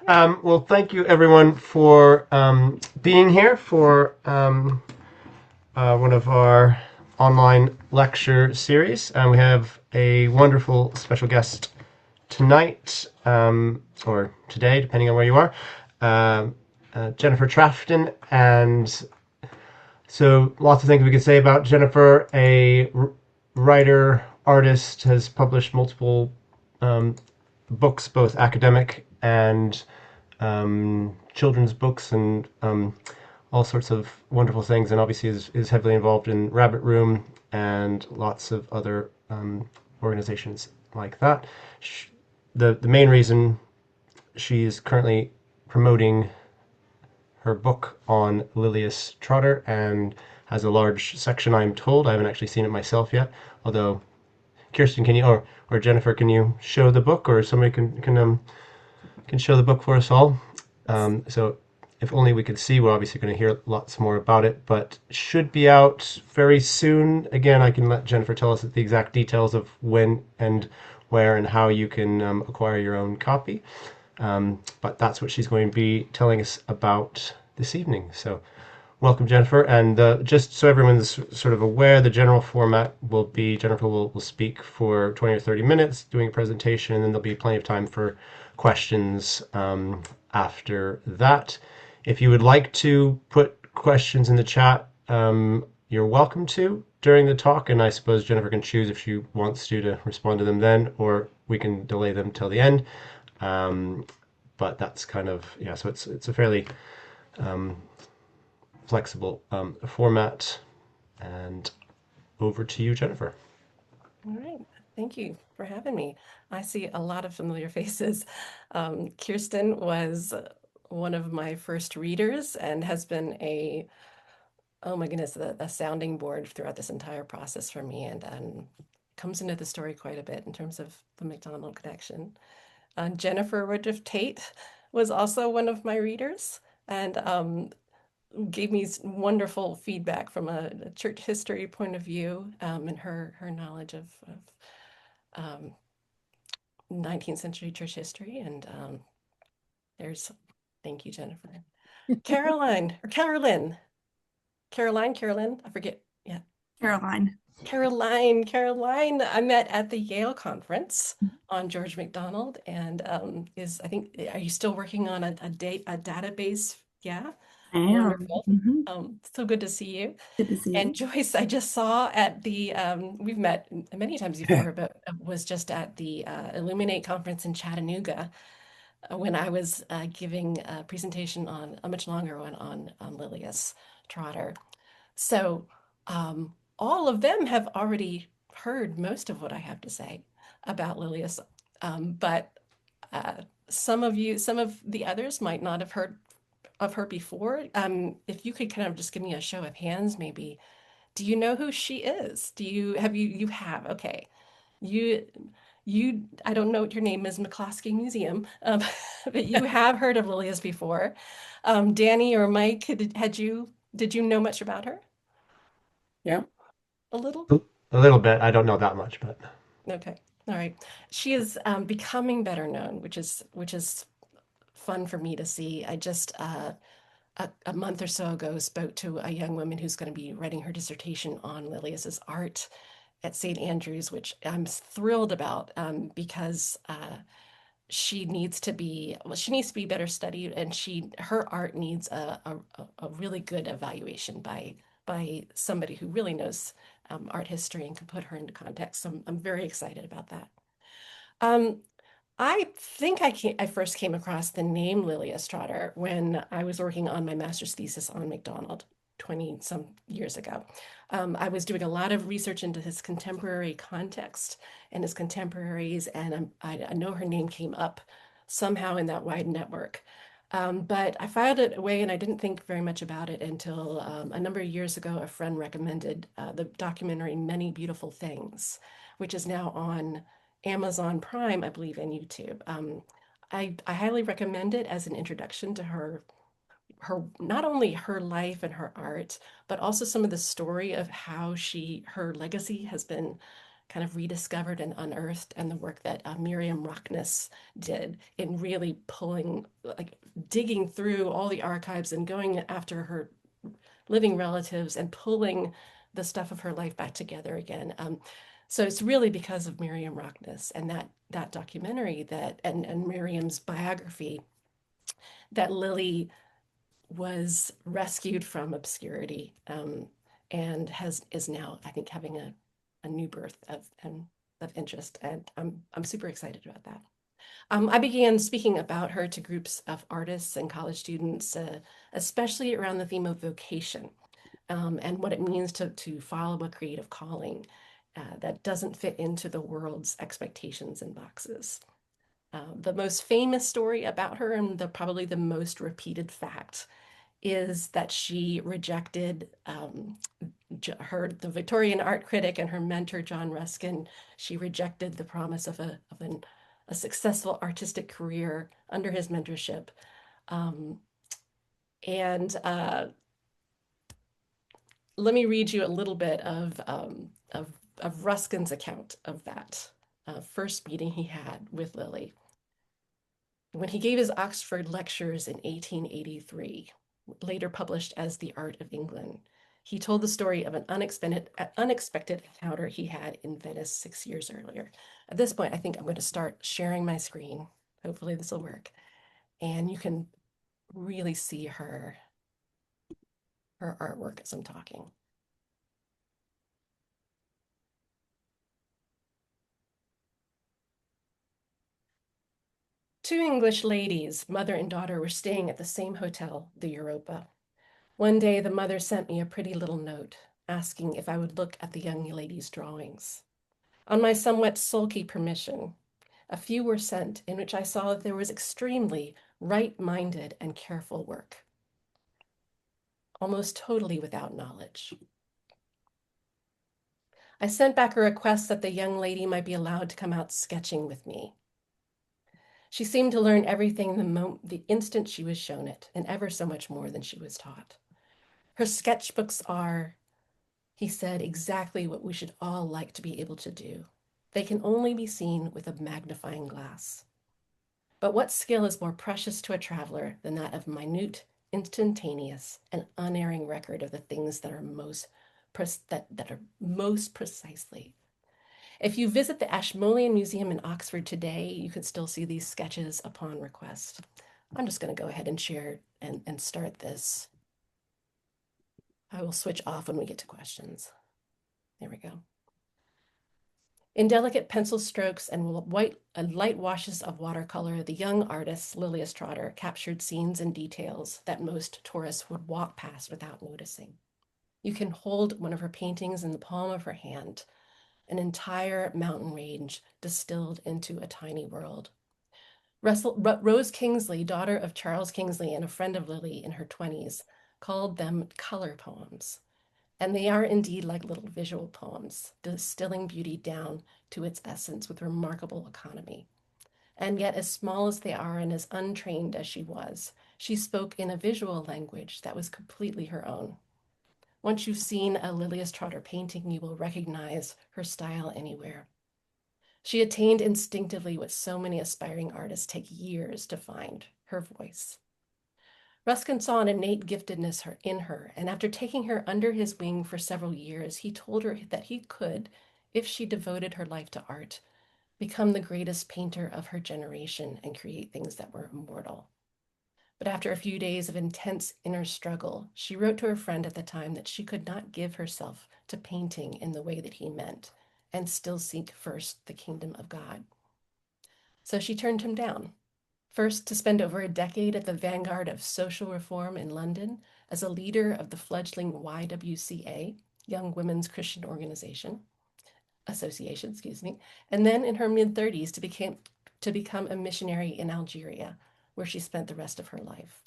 Well, thank you everyone for being here for one of our online lecture series. We have a wonderful special guest tonight, or today, depending on where you are, Jennifer Trafton. And so, lots of things we could say about Jennifer. Writer, artist, has published multiple um, books, both academic and children's books, and all sorts of wonderful things, and obviously is heavily involved in Rabbit Room and lots of other organizations like that. The main reason she's currently promoting her book on Lilias Trotter and has a large section, I'm told. I haven't actually seen it myself yet, although Kirsten, can you or Jennifer, can you show the book, or somebody can show the book for us all? So if only we could see. We're obviously going to hear lots more about it, but should be out very soon. Again, I can let Jennifer tell us the exact details of when and where and how you can acquire your own copy. But that's what she's going to be telling us about this evening. So welcome, Jennifer. And just so everyone's sort of aware, the general format will be Jennifer will speak for 20 or 30 minutes doing a presentation, and then there'll be plenty of time for questions after that. If you would like to put questions in the chat, you're welcome to during the talk, and I suppose Jennifer can choose if she wants to respond to them then, or we can delay them till the end. But that's kind of, yeah, so it's a fairly flexible format. And over to you, Jennifer. All right. Thank you for having me. I see a lot of familiar faces. Kirsten was one of my first readers and has been oh my goodness, a sounding board throughout this entire process for me, and comes into the story quite a bit in terms of the MacDonald connection. Jennifer Woodruff Tate was also one of my readers, and gave me wonderful feedback from a church history point of view, and her knowledge of 19th century church history. And there's, thank you, Jennifer. Caroline, or Carolyn, I forget. Yeah. Caroline. Caroline, I met at the Yale conference on George MacDonald, and I think, are you still working on a database? Yeah. I am. Wonderful. Mm-hmm. So good to see you. Good to see And you. Joyce, I just saw at the, we've met many times before, but was just at the Illuminate conference in Chattanooga when I was giving a presentation on a much longer one on Lilias Trotter. So all of them have already heard most of what I have to say about Lilias, but some of the others might not have heard of her before. If you could kind of just give me a show of hands, maybe. Do you know who she is? You have, okay. You I don't know what your name is, McCloskey Museum, but you have heard of Lilias before. Danny or Mike, did you know much about her? Yeah. A little? A little bit. I don't know that much, but Okay. All right. She is becoming better known, which is fun for me to see. I just a month or so ago spoke to a young woman who's going to be writing her dissertation on Lilias's art at St. Andrews, which I'm thrilled about, because she needs to be better studied, and her art needs a really good evaluation by somebody who really knows art history and can put her into context. So I'm very excited about that. Um, I think I first came across the name Lilias Trotter when I was working on my master's thesis on MacDonald 20 some years ago. I was doing a lot of research into his contemporary context and his contemporaries, and I know her name came up somehow in that wide network. But I filed it away and I didn't think very much about it until a number of years ago, a friend recommended the documentary Many Beautiful Things, which is now on Amazon Prime, I believe, and YouTube. I highly recommend it as an introduction to her not only her life and her art, but also some of the story of how her legacy has been kind of rediscovered and unearthed, and the work that Miriam Rockness did in really pulling, like digging through all the archives and going after her living relatives and pulling the stuff of her life back together again. So it's really because of Miriam Rockness and that documentary that and Miriam's biography that Lily was rescued from obscurity, and has is now, I think, having a new birth of interest, and I'm super excited about that. I began speaking about her to groups of artists and college students, especially around the theme of vocation, and what it means to follow a creative calling that doesn't fit into the world's expectations and boxes. The most famous story about her, and probably the most repeated fact, is that she rejected the Victorian art critic and her mentor, John Ruskin. She rejected the promise of a successful artistic career under his mentorship. Um, and Let me read you a little bit of Ruskin's account of that first meeting he had with Lily. When he gave his Oxford lectures in 1883, later published as The Art of England, he told the story of an unexpected encounter he had in Venice 6 years earlier. At this point, I think I'm going to start sharing my screen. Hopefully this will work. And you can really see her artwork as I'm talking. Two English ladies, mother and daughter, were staying at the same hotel, the Europa. One day, the mother sent me a pretty little note asking if I would look at the young lady's drawings. On my somewhat sulky permission, a few were sent in which I saw that there was extremely right-minded and careful work, almost totally without knowledge. I sent back a request that the young lady might be allowed to come out sketching with me. She seemed to learn everything the instant she was shown it, and ever so much more than she was taught. Her sketchbooks are, he said, exactly what we should all like to be able to do. They can only be seen with a magnifying glass. But what skill is more precious to a traveler than that of minute, instantaneous, and unerring record of the things that are most precisely. If you visit the Ashmolean Museum in Oxford today, you can still see these sketches upon request. I'm just going to go ahead and share and start this. I will switch off when we get to questions. There we go. In delicate pencil strokes and light washes of watercolor, the young artist, Lilias Trotter, captured scenes and details that most tourists would walk past without noticing. You can hold one of her paintings in the palm of her hand, an entire mountain range distilled into a tiny world. Rose Kingsley, daughter of Charles Kingsley and a friend of Lily in her 20s, called them color poems. And they are indeed like little visual poems, distilling beauty down to its essence with remarkable economy. And yet, as small as they are and as untrained as she was, she spoke in a visual language that was completely her own. Once you've seen a Lilias Trotter painting, you will recognize her style anywhere. She attained instinctively what so many aspiring artists take years to find, her voice. Ruskin saw an innate giftedness in her, and after taking her under his wing for several years, he told her that he could, if she devoted her life to art, become the greatest painter of her generation and create things that were immortal. But after a few days of intense inner struggle, she wrote to her friend at the time that she could not give herself to painting in the way that he meant, and still seek first the kingdom of God. So she turned him down. First, to spend over a decade at the vanguard of social reform in London as a leader of the fledgling YWCA, Young Women's Christian Association, and then in her mid-30s to become a missionary in Algeria, where she spent the rest of her life.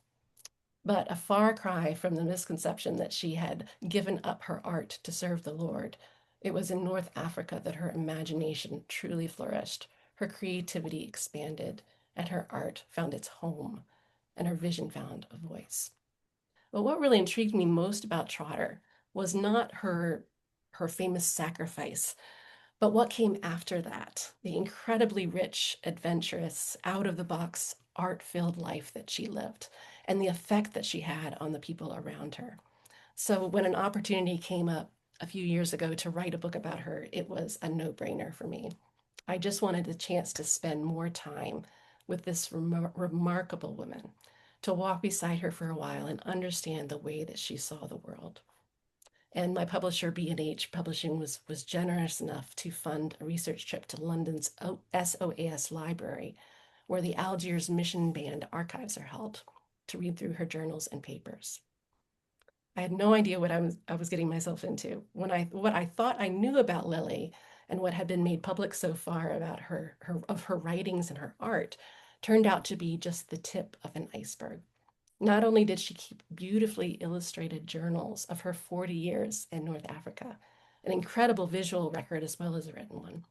But a far cry from the misconception that she had given up her art to serve the Lord. It was in North Africa that her imagination truly flourished, her creativity expanded, and her art found its home, and her vision found a voice. But what really intrigued me most about Trotter was not her famous sacrifice, But what came after that, the incredibly rich, adventurous, out of the box, art filled life that she lived, and the effect that she had on the people around her. So, when an opportunity came up a few years ago to write a book about her, it was a no brainer for me. I just wanted a chance to spend more time with this remarkable woman, to walk beside her for a while and understand the way that she saw the world. And my publisher, B&H Publishing, was generous enough to fund a research trip to London's SOAS library, where the Algiers Mission Band archives are held, to read through her journals and papers. I had no idea what I was getting myself into. What I thought I knew about Lily and what had been made public so far about her writings and her art turned out to be just the tip of an iceberg. Not only did she keep beautifully illustrated journals of her 40 years in North Africa, an incredible visual record as well as a written one,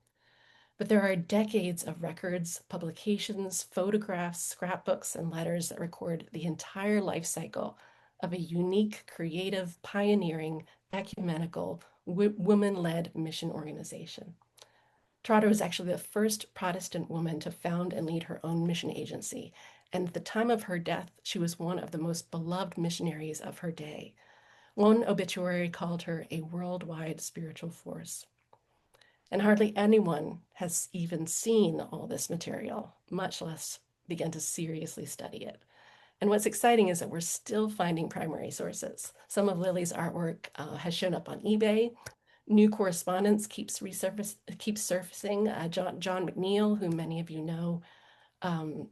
but there are decades of records, publications, photographs, scrapbooks, and letters that record the entire life cycle of a unique, creative, pioneering, ecumenical, woman led mission organization. Trotter was actually the first Protestant woman to found and lead her own mission agency, and at the time of her death, she was one of the most beloved missionaries of her day. One obituary called her a worldwide spiritual force. And hardly anyone has even seen all this material, much less begun to seriously study it. And what's exciting is that we're still finding primary sources. Some of Lily's artwork has shown up on eBay. New correspondence keeps surfacing. John McNeill, who many of you know, um,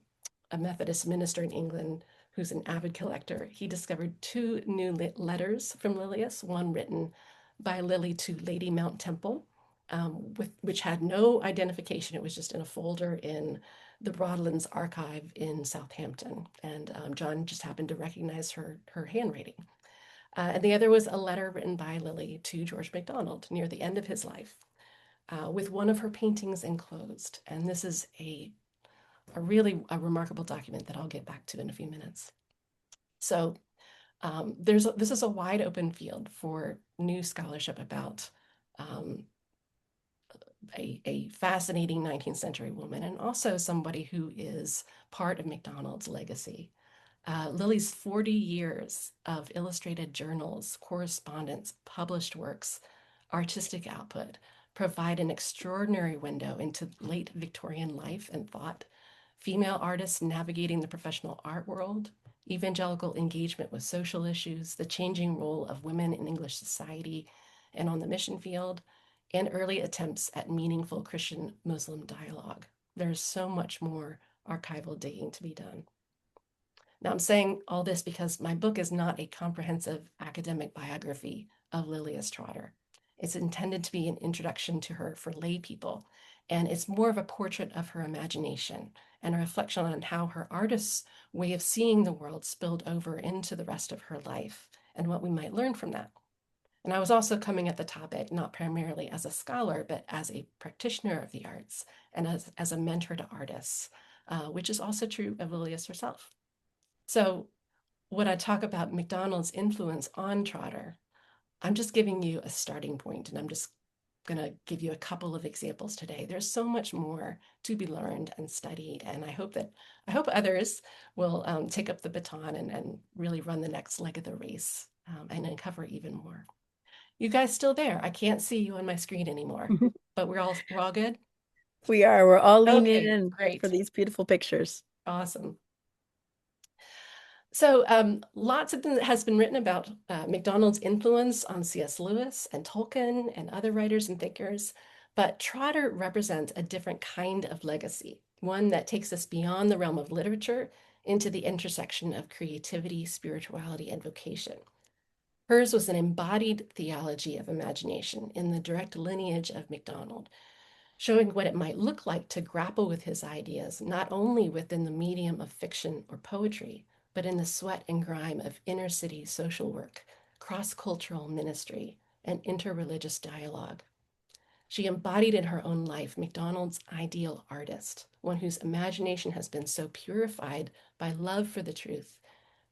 a Methodist minister in England who's an avid collector, he discovered two new letters from Lilias, one written by Lily to Lady Mount Temple, which had no identification. It was just in a folder in the Broadlands archive in Southampton. And John just happened to recognize her handwriting. And the other was a letter written by Lily to George MacDonald near the end of his life, with one of her paintings enclosed. And this is a really a remarkable document that I'll get back to in a few minutes. So this is a wide open field for new scholarship about um, a fascinating 19th century woman and also somebody who is part of MacDonald's legacy. Lily's 40 years of illustrated journals, correspondence, published works, artistic output provide an extraordinary window into late Victorian life and thought, female artists navigating the professional art world, evangelical engagement with social issues, the changing role of women in English society and on the mission field, and early attempts at meaningful Christian Muslim dialogue. There's so much more archival digging to be done. Now, I'm saying all this because my book is not a comprehensive academic biography of Lilias Trotter. It's intended to be an introduction to her for lay people, and it's more of a portrait of her imagination and a reflection on how her artist's way of seeing the world spilled over into the rest of her life and what we might learn from that. And I was also coming at the topic not primarily as a scholar, but as a practitioner of the arts and as a mentor to artists, which is also true of Lilias herself. So when I talk about MacDonald's influence on Trotter, I'm just giving you a starting point, and I'm just going to give you a couple of examples today. There's so much more to be learned and studied, and I hope others will take up the baton and really run the next leg of the race and uncover even more. You guys still there? I can't see you on my screen anymore, but we're all good. We are. We're all leaning Okay, in for great, these beautiful pictures. awesome. So has been written about MacDonald's influence on C.S. Lewis and Tolkien and other writers and thinkers, but Trotter represents a different kind of legacy, one that takes us beyond the realm of literature into the intersection of creativity, spirituality, and vocation. Hers was an embodied theology of imagination in the direct lineage of MacDonald, showing what it might look like to grapple with his ideas, not only within the medium of fiction or poetry, but in the sweat and grime of inner city social work, cross cultural ministry, and interreligious dialogue. She embodied in her own life MacDonald's ideal artist, one whose imagination has been so purified by love for the truth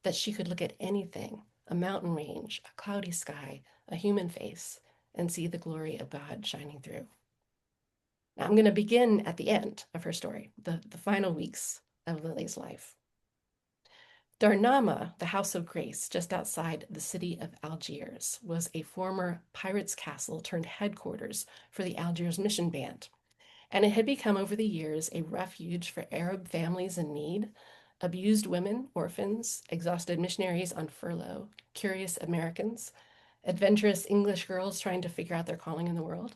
that she could look at anything, a mountain range, a cloudy sky, a human face, and see the glory of God shining through. Now, I'm going to begin at the end of her story, the final weeks of Lily's life. Darnama, the House of Grace, just outside the city of Algiers, was a former pirate's castle turned headquarters for the Algiers Mission Band, and it had become over the years a refuge for Arab families in need, abused women, orphans, exhausted missionaries on furlough, curious Americans, adventurous English girls trying to figure out their calling in the world,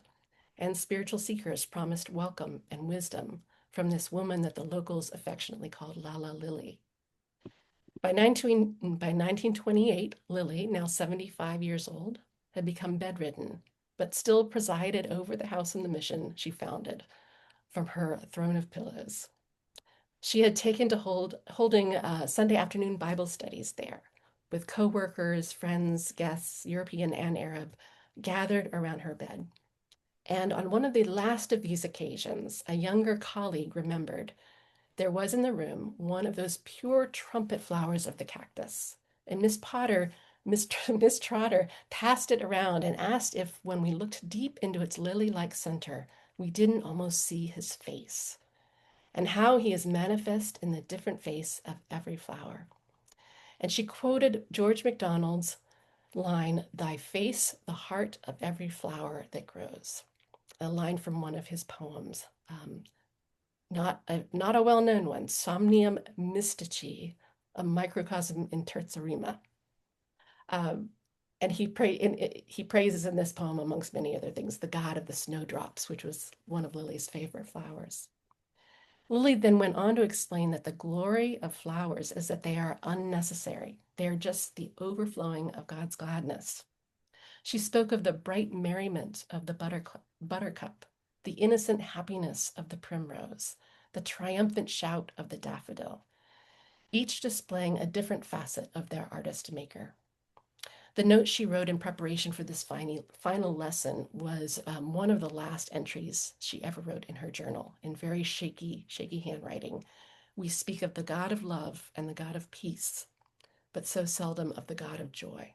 and spiritual seekers promised welcome and wisdom from this woman that the locals affectionately called Lala Lily. By 1928, Lily, now 75 years old, had become bedridden, but still presided over the house and the mission she founded from her throne of pillows. She had taken to holding Sunday afternoon Bible studies there, with co-workers, friends, guests, European and Arab, gathered around her bed. And on one of the last of these occasions, a younger colleague remembered there was in the room one of those pure trumpet flowers of the cactus. And Miss Trotter, passed it around and asked if, when we looked deep into its lily-like center, we didn't almost see his face, and how he is manifest in the different face of every flower. And she quoted George MacDonald's line, "Thy face, the heart of every flower that grows," a line from one of his poems. Not a well-known one, Somnium Mystici, a microcosm in terzarima. Um, and he praises in this poem, amongst many other things, the god of the snowdrops, which was one of Lily's favorite flowers. Lily then went on to explain that the glory of flowers is that they are unnecessary. They are just the overflowing of God's gladness. She spoke of the bright merriment of the buttercup, the innocent happiness of the primrose, the triumphant shout of the daffodil, each displaying a different facet of their artist maker. The note she wrote in preparation for this final lesson was one of the last entries she ever wrote in her journal, in very shaky handwriting. We speak of the God of love and the God of peace, but so seldom of the God of joy.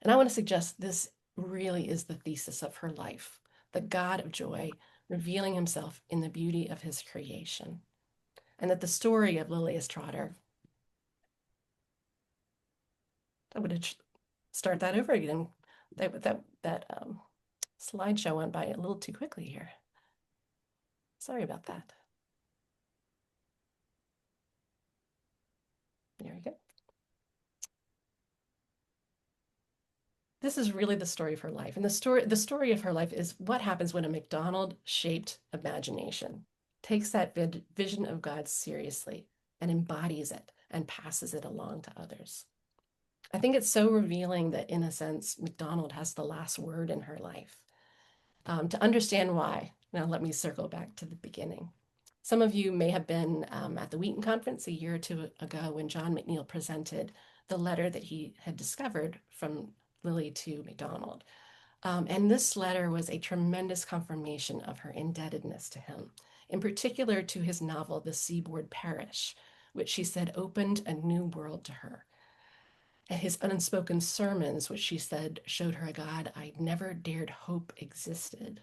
And I want to suggest this really is the thesis of her life, the God of joy revealing himself in the beauty of his creation. And that the story of Lilias Trotter, I'm going to start that over again. That slideshow went by a little too quickly here. Sorry about that. There we go. This is really the story of her life. And the story of her life is what happens when a MacDonald-shaped imagination takes that vision of God seriously and embodies it and passes it along to others. I think it's so revealing that, in a sense, MacDonald has the last word in her life. To understand why, now let me circle back to the beginning. Some of you may have been at the Wheaton Conference a year or two ago when John McNeill presented the letter that he had discovered from Lily to MacDonald. And this letter was a tremendous confirmation of her indebtedness to him, in particular to his novel, The Seaboard Parish, which she said opened a new world to her. And his unspoken sermons, which she said showed her a God I'd never dared hope existed.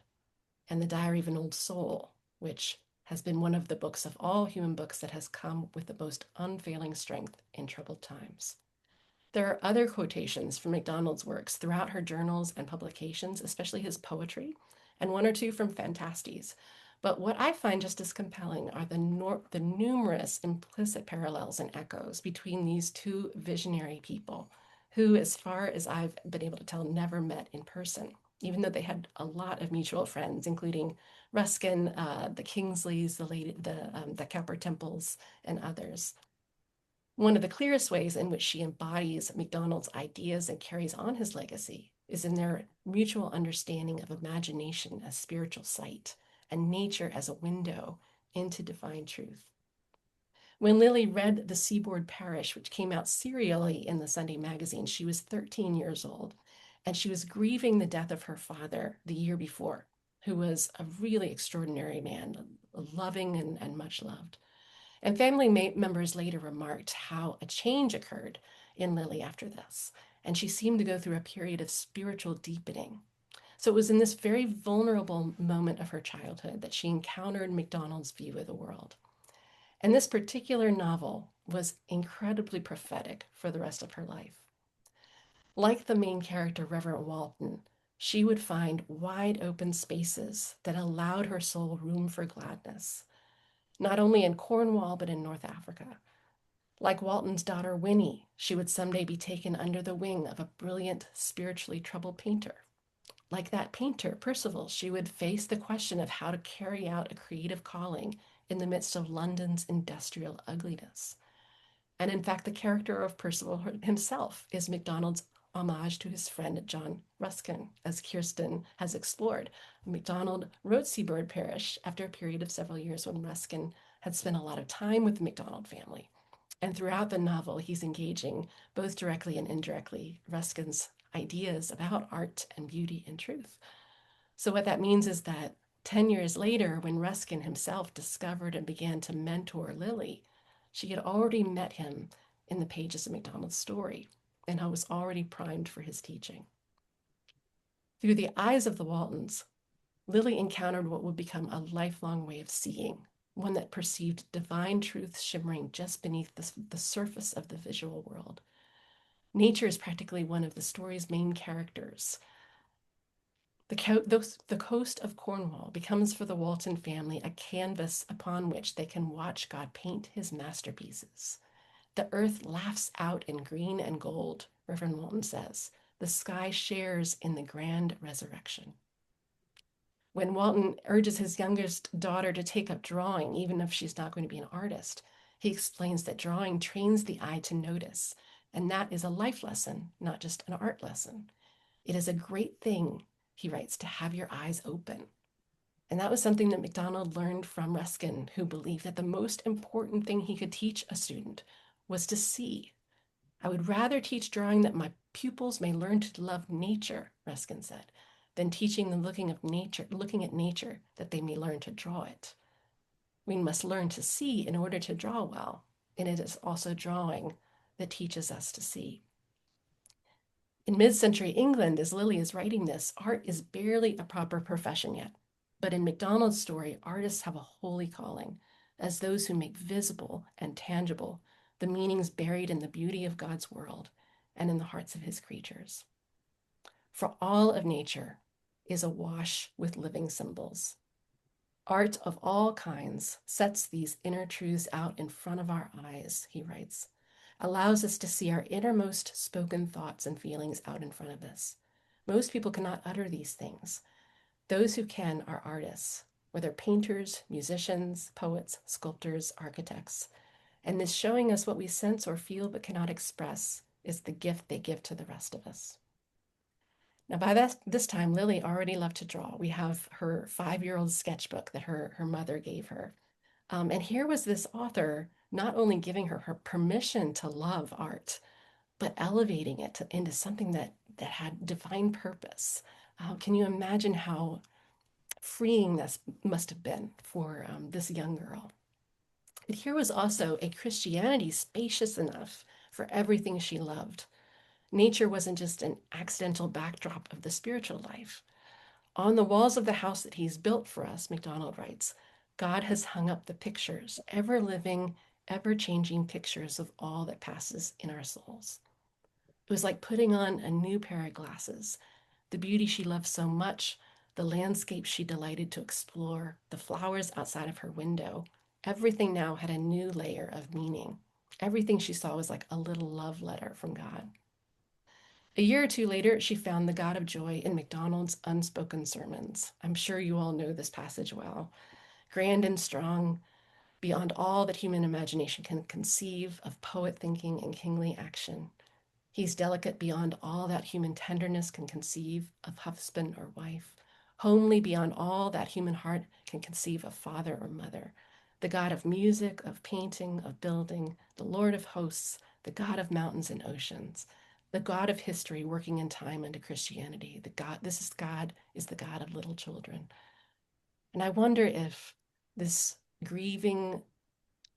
And The Diary of an Old Soul, which has been one of the books of all human books that has come with the most unfailing strength in troubled times. There are other quotations from MacDonald's works throughout her journals and publications, especially his poetry, and one or two from Fantastes. But what I find just as compelling are the numerous implicit parallels and echoes between these two visionary people who, as far as I've been able to tell, never met in person, even though they had a lot of mutual friends, including Ruskin, the Kingsleys, the Cowper Temples, and others. One of the clearest ways in which she embodies MacDonald's ideas and carries on his legacy is in their mutual understanding of imagination as spiritual sight and nature as a window into divine truth. When Lily read The Seaboard Parish, which came out serially in the Sunday magazine, she was 13 years old, and she was grieving the death of her father the year before, who was a really extraordinary man, loving and much loved. And family members later remarked how a change occurred in Lily after this, and she seemed to go through a period of spiritual deepening. So it was in this very vulnerable moment of her childhood that she encountered MacDonald's view of the world. And this particular novel was incredibly prophetic for the rest of her life. Like the main character, Reverend Walton, she would find wide open spaces that allowed her soul room for gladness, not only in Cornwall, but in North Africa. Like Walton's daughter, Winnie, she would someday be taken under the wing of a brilliant, spiritually troubled painter. Like that painter, Percival, she would face the question of how to carry out a creative calling in the midst of London's industrial ugliness. And in fact, the character of Percival himself is MacDonald's homage to his friend John Ruskin, as Kirsten has explored. MacDonald wrote Seaboard Parish after a period of several years when Ruskin had spent a lot of time with the MacDonald family. And throughout the novel, he's engaging, both directly and indirectly, Ruskin's ideas about art and beauty and truth. So, what that means is that 10 years later, when Ruskin himself discovered and began to mentor Lily, she had already met him in the pages of MacDonald's story, and I was already primed for his teaching. Through the eyes of the Waltons, Lily encountered what would become a lifelong way of seeing, one that perceived divine truths shimmering just beneath the surface of the visual world. Nature is practically one of the story's main characters. The coast of Cornwall becomes for the Walton family a canvas upon which they can watch God paint his masterpieces. The earth laughs out in green and gold, Reverend Walton says. The sky shares in the grand resurrection. When Walton urges his youngest daughter to take up drawing, even if she's not going to be an artist, he explains that drawing trains the eye to notice, and that is a life lesson, not just an art lesson. It is a great thing, he writes, to have your eyes open. And that was something that MacDonald learned from Ruskin, who believed that the most important thing he could teach a student was to see. I would rather teach drawing that my pupils may learn to love nature, Ruskin said, than teaching them looking at nature that they may learn to draw it. We must learn to see in order to draw well, and it is also drawing that teaches us to see. In mid-century England, as Lily is writing this, art is barely a proper profession yet. But in MacDonald's story, artists have a holy calling as those who make visible and tangible the meanings buried in the beauty of God's world and in the hearts of his creatures. For all of nature is awash with living symbols. Art of all kinds sets these inner truths out in front of our eyes, he writes, allows us to see our innermost spoken thoughts and feelings out in front of us. Most people cannot utter these things. Those who can are artists, whether painters, musicians, poets, sculptors, architects. And this showing us what we sense or feel but cannot express is the gift they give to the rest of us. Now, by this time, Lily already loved to draw. We have her 5-year-old sketchbook that her mother gave her. And here was this author not only giving her permission to love art, but elevating it into something that had divine purpose. Can you imagine how freeing this must have been for this young girl? But here was also a Christianity spacious enough for everything she loved. Nature wasn't just an accidental backdrop of the spiritual life. On the walls of the house that he's built for us, MacDonald writes, God has hung up the pictures, ever living, ever changing pictures of all that passes in our souls. It was like putting on a new pair of glasses. The beauty she loved so much, the landscape she delighted to explore, the flowers outside of her window, everything now had a new layer of meaning. Everything she saw was like a little love letter from God. A year or two later, she found the God of joy in MacDonald's unspoken sermons. I'm sure you all know this passage well. Grand and strong, beyond all that human imagination can conceive of poet thinking and kingly action. He's delicate beyond all that human tenderness can conceive of husband or wife, homely beyond all that human heart can conceive of father or mother. The God of music, of painting, of building, the Lord of hosts, the God of mountains and oceans, the God of history working in time into Christianity. God is the God of little children. And I wonder if this grieving,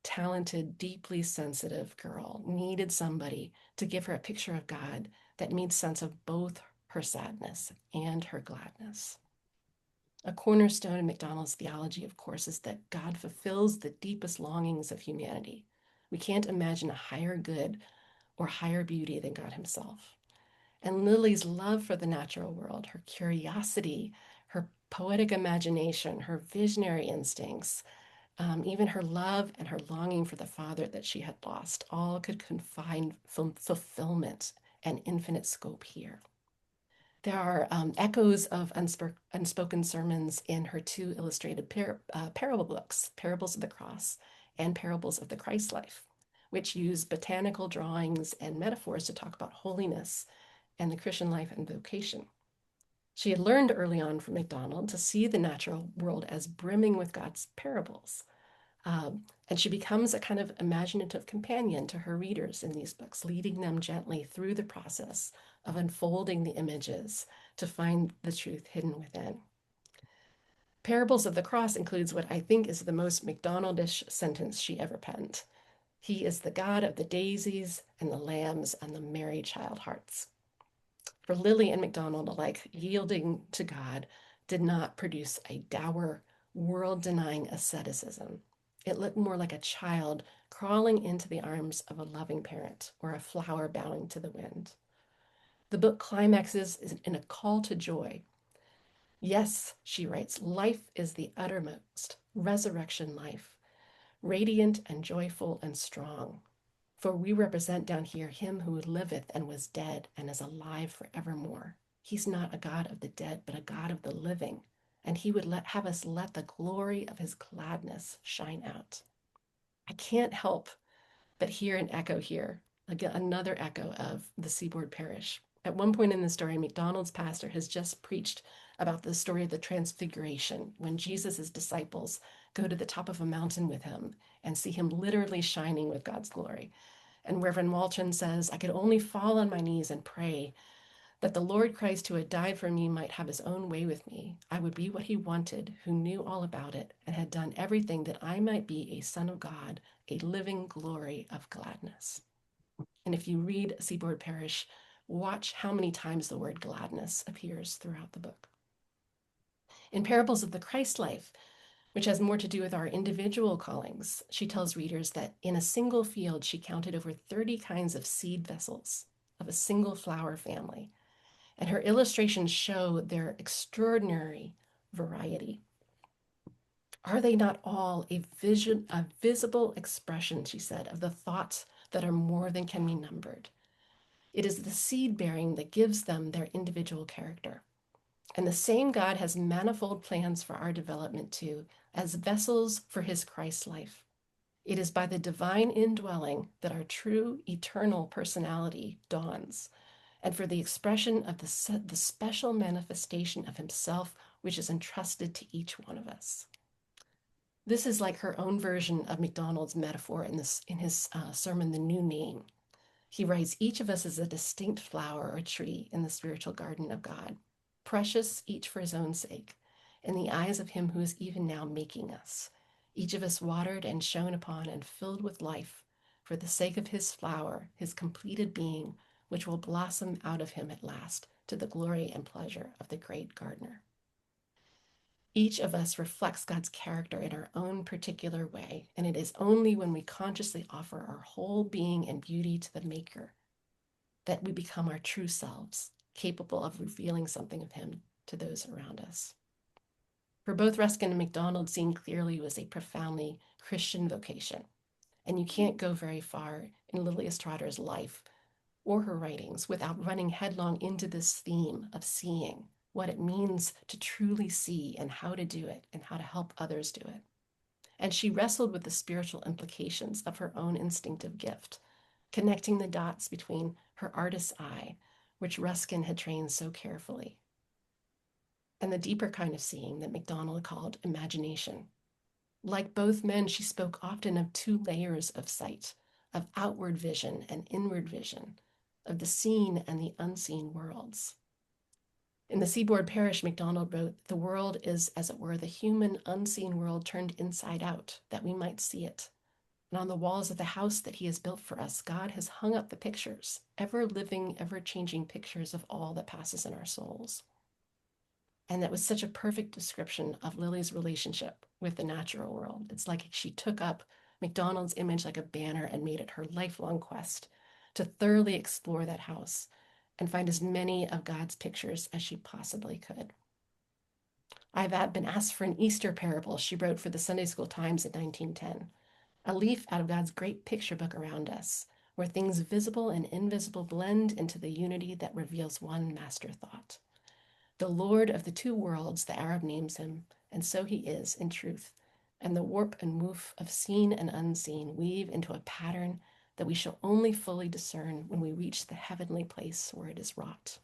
talented, deeply sensitive girl needed somebody to give her a picture of God that made sense of both her sadness, and her gladness. A cornerstone in MacDonald's theology, of course, is that God fulfills the deepest longings of humanity. We can't imagine a higher good or higher beauty than God himself. And Lily's love for the natural world, her curiosity, her poetic imagination, her visionary instincts, even her love and her longing for the father that she had lost, all could find fulfillment and infinite scope here. There are echoes of unspoken sermons in her two illustrated parable books, Parables of the Cross and Parables of the Christ Life, which use botanical drawings and metaphors to talk about holiness and the Christian life and vocation. She had learned early on from MacDonald to see the natural world as brimming with God's parables. And she becomes a kind of imaginative companion to her readers in these books, leading them gently through the process of unfolding the images to find the truth hidden within. Parables of the Cross includes what I think is the most MacDonaldish sentence she ever penned. He is the God of the daisies and the lambs and the merry child hearts. For Lily and MacDonald alike, yielding to God did not produce a dour, world-denying asceticism. It looked more like a child crawling into the arms of a loving parent or a flower bowing to the wind. The book climaxes in a call to joy. Yes, she writes, life is the uttermost, resurrection life, radiant and joyful and strong. For we represent down here him who liveth and was dead and is alive forevermore. He's not a God of the dead, but a God of the living, and he would have us let the glory of his gladness shine out. I can't help but hear an echo here, again, another echo of the Seaboard Parish. At one point in the story, MacDonald's pastor has just preached about the story of the Transfiguration, when Jesus' disciples go to the top of a mountain with him and see him literally shining with God's glory. And Reverend Walton says, I could only fall on my knees and pray that the Lord Christ who had died for me might have his own way with me. I would be what he wanted, who knew all about it, and had done everything that I might be a son of God, a living glory of gladness. And if you read Seaboard Parish, watch how many times the word gladness appears throughout the book. In Parables of the Christ Life, which has more to do with our individual callings, she tells readers that in a single field she counted over 30 kinds of seed vessels of a single flower family. And her illustrations show their extraordinary variety. Are they not all a visible expression, she said, of the thoughts that are more than can be numbered? It is the seed bearing that gives them their individual character. And the same God has manifold plans for our development too, as vessels for his Christ life. It is by the divine indwelling that our true eternal personality dawns, and for the expression of the special manifestation of himself which is entrusted to each one of us. This is like her own version of MacDonald's metaphor in his sermon, The New Name. He writes, each of us is a distinct flower or tree in the spiritual garden of God, precious each for his own sake, in the eyes of him who is even now making us, each of us watered and shone upon and filled with life for the sake of his flower, his completed being, which will blossom out of him at last to the glory and pleasure of the great gardener. Each of us reflects God's character in our own particular way, and it is only when we consciously offer our whole being and beauty to the Maker that we become our true selves, capable of revealing something of him to those around us. For both Ruskin and MacDonald, seeing clearly was a profoundly Christian vocation, and you can't go very far in Lilias Trotter's life or her writings without running headlong into this theme of seeing, what it means to truly see and how to do it and how to help others do it. And she wrestled with the spiritual implications of her own instinctive gift, connecting the dots between her artist's eye, which Ruskin had trained so carefully, and the deeper kind of seeing that MacDonald called imagination. Like both men, she spoke often of two layers of sight, of outward vision and inward vision, of the seen and the unseen worlds. In the Seaboard Parish, MacDonald wrote, the world is, as it were, the human unseen world turned inside out, that we might see it. And on the walls of the house that he has built for us, God has hung up the pictures, ever living, ever changing pictures of all that passes in our souls. And that was such a perfect description of Lily's relationship with the natural world. It's like she took up MacDonald's image like a banner and made it her lifelong quest to thoroughly explore that house and find as many of God's pictures as she possibly could. I've been asked for an Easter parable she wrote for the Sunday School Times in 1910, a leaf out of God's great picture book around us, where things visible and invisible blend into the unity that reveals one master thought. The Lord of the two worlds, the Arab names him, and so he is in truth. And the warp and woof of seen and unseen weave into a pattern that we shall only fully discern when we reach the heavenly place where it is wrought.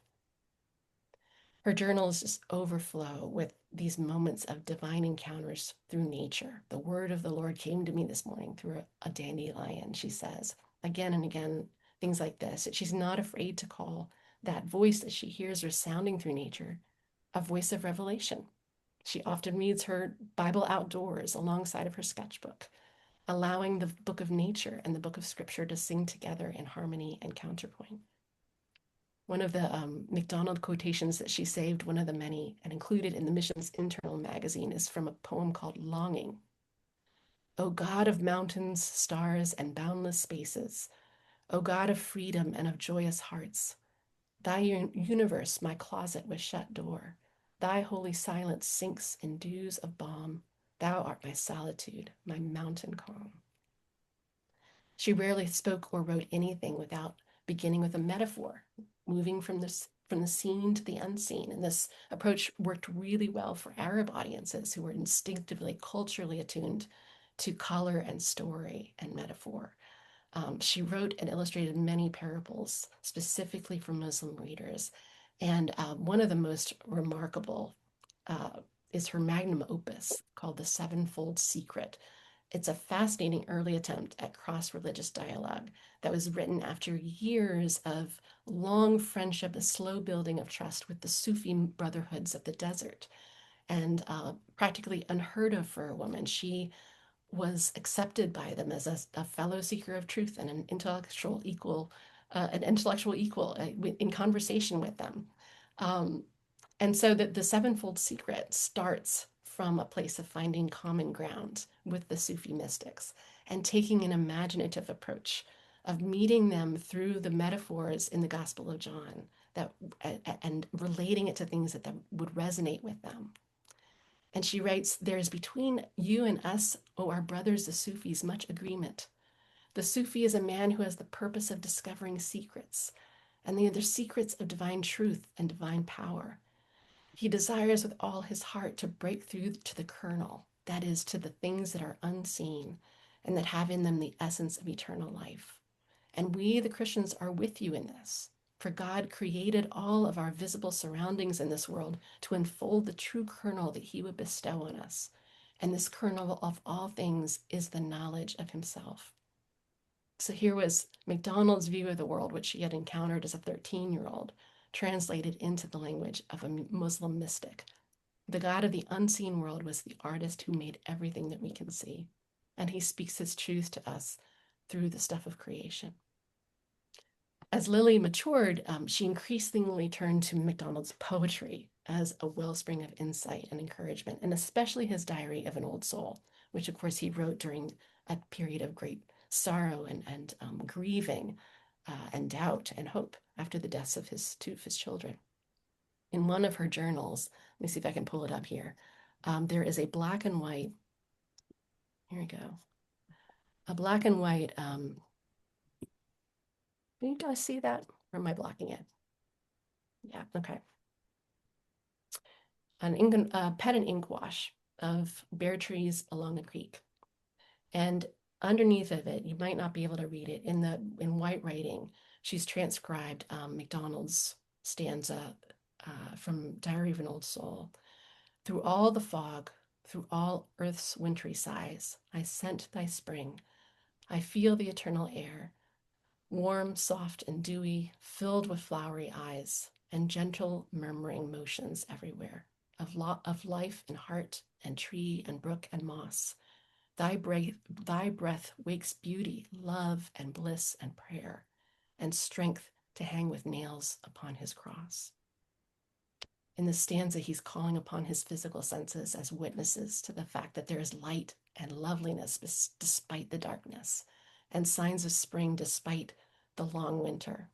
Her journals just overflow with these moments of divine encounters through nature. The word of the Lord came to me this morning through a dandelion, she says, again and again, things like this. She's not afraid to call that voice that she hears resounding through nature a voice of revelation. She often reads her Bible outdoors alongside of her sketchbook, allowing the book of nature and the book of scripture to sing together in harmony and counterpoint. One of the MacDonald quotations that she saved, one of the many, and included in the mission's internal magazine, is from a poem called Longing. O God of mountains, stars, and boundless spaces, O God of freedom and of joyous hearts, thy universe my closet with shut door, thy holy silence sinks in dews of balm, thou art my solitude, my mountain calm. She rarely spoke or wrote anything without beginning with a metaphor, moving from the seen to the unseen. And this approach worked really well for Arab audiences who were instinctively, culturally attuned to color and story and metaphor. She wrote and illustrated many parables specifically for Muslim readers. And one of the most remarkable is her magnum opus called The Sevenfold Secret. It's a fascinating early attempt at cross-religious dialogue that was written after years of long friendship, the slow building of trust with the Sufi brotherhoods of the desert, and practically unheard of for a woman. She was accepted by them as a fellow seeker of truth and an intellectual equal in conversation with them. Um, and so that the Sevenfold Secret starts from a place of finding common ground with the Sufi mystics and taking an imaginative approach of meeting them through the metaphors in the Gospel of John that and relating it to things that would resonate with them. And she writes, there is between you and us, O our brothers the Sufis, much agreement. The Sufi is a man who has the purpose of discovering secrets, and they are the secrets of divine truth and divine power. He desires with all his heart to break through to the kernel, that is, to the things that are unseen and that have in them the essence of eternal life. And we, the Christians, are with you in this. For God created all of our visible surroundings in this world to unfold the true kernel that he would bestow on us. And this kernel of all things is the knowledge of himself. So here was MacDonald's view of the world, which she had encountered as a 13-year-old, translated into the language of a Muslim mystic. The God of the unseen world was the artist who made everything that we can see, and he speaks his truth to us through the stuff of creation. As Lily matured, she increasingly turned to MacDonald's poetry as a wellspring of insight and encouragement, and especially his Diary of an Old Soul, which of course he wrote during a period of great sorrow and grieving and doubt and hope after the deaths of two of his children. In one of her journals, let me see if I can pull it up here, there is a black and white, here we go, a black and white, can you guys see that? Or am I blocking it? Yeah, okay. A pen and ink wash of bare trees along a creek. And underneath of it, you might not be able to read it, in white writing, she's transcribed MacDonald's stanza from Diary of an Old Soul. Through all the fog, through all earth's wintry sighs, I scent thy spring. I feel the eternal air, warm, soft, and dewy, filled with flowery eyes, and gentle murmuring motions everywhere, of life and heart and tree and brook and moss. Thy breath wakes beauty, love, and bliss, and prayer, and strength to hang with nails upon his cross. In the stanza, he's calling upon his physical senses as witnesses to the fact that there is light and loveliness despite the darkness, and signs of spring despite the long winter.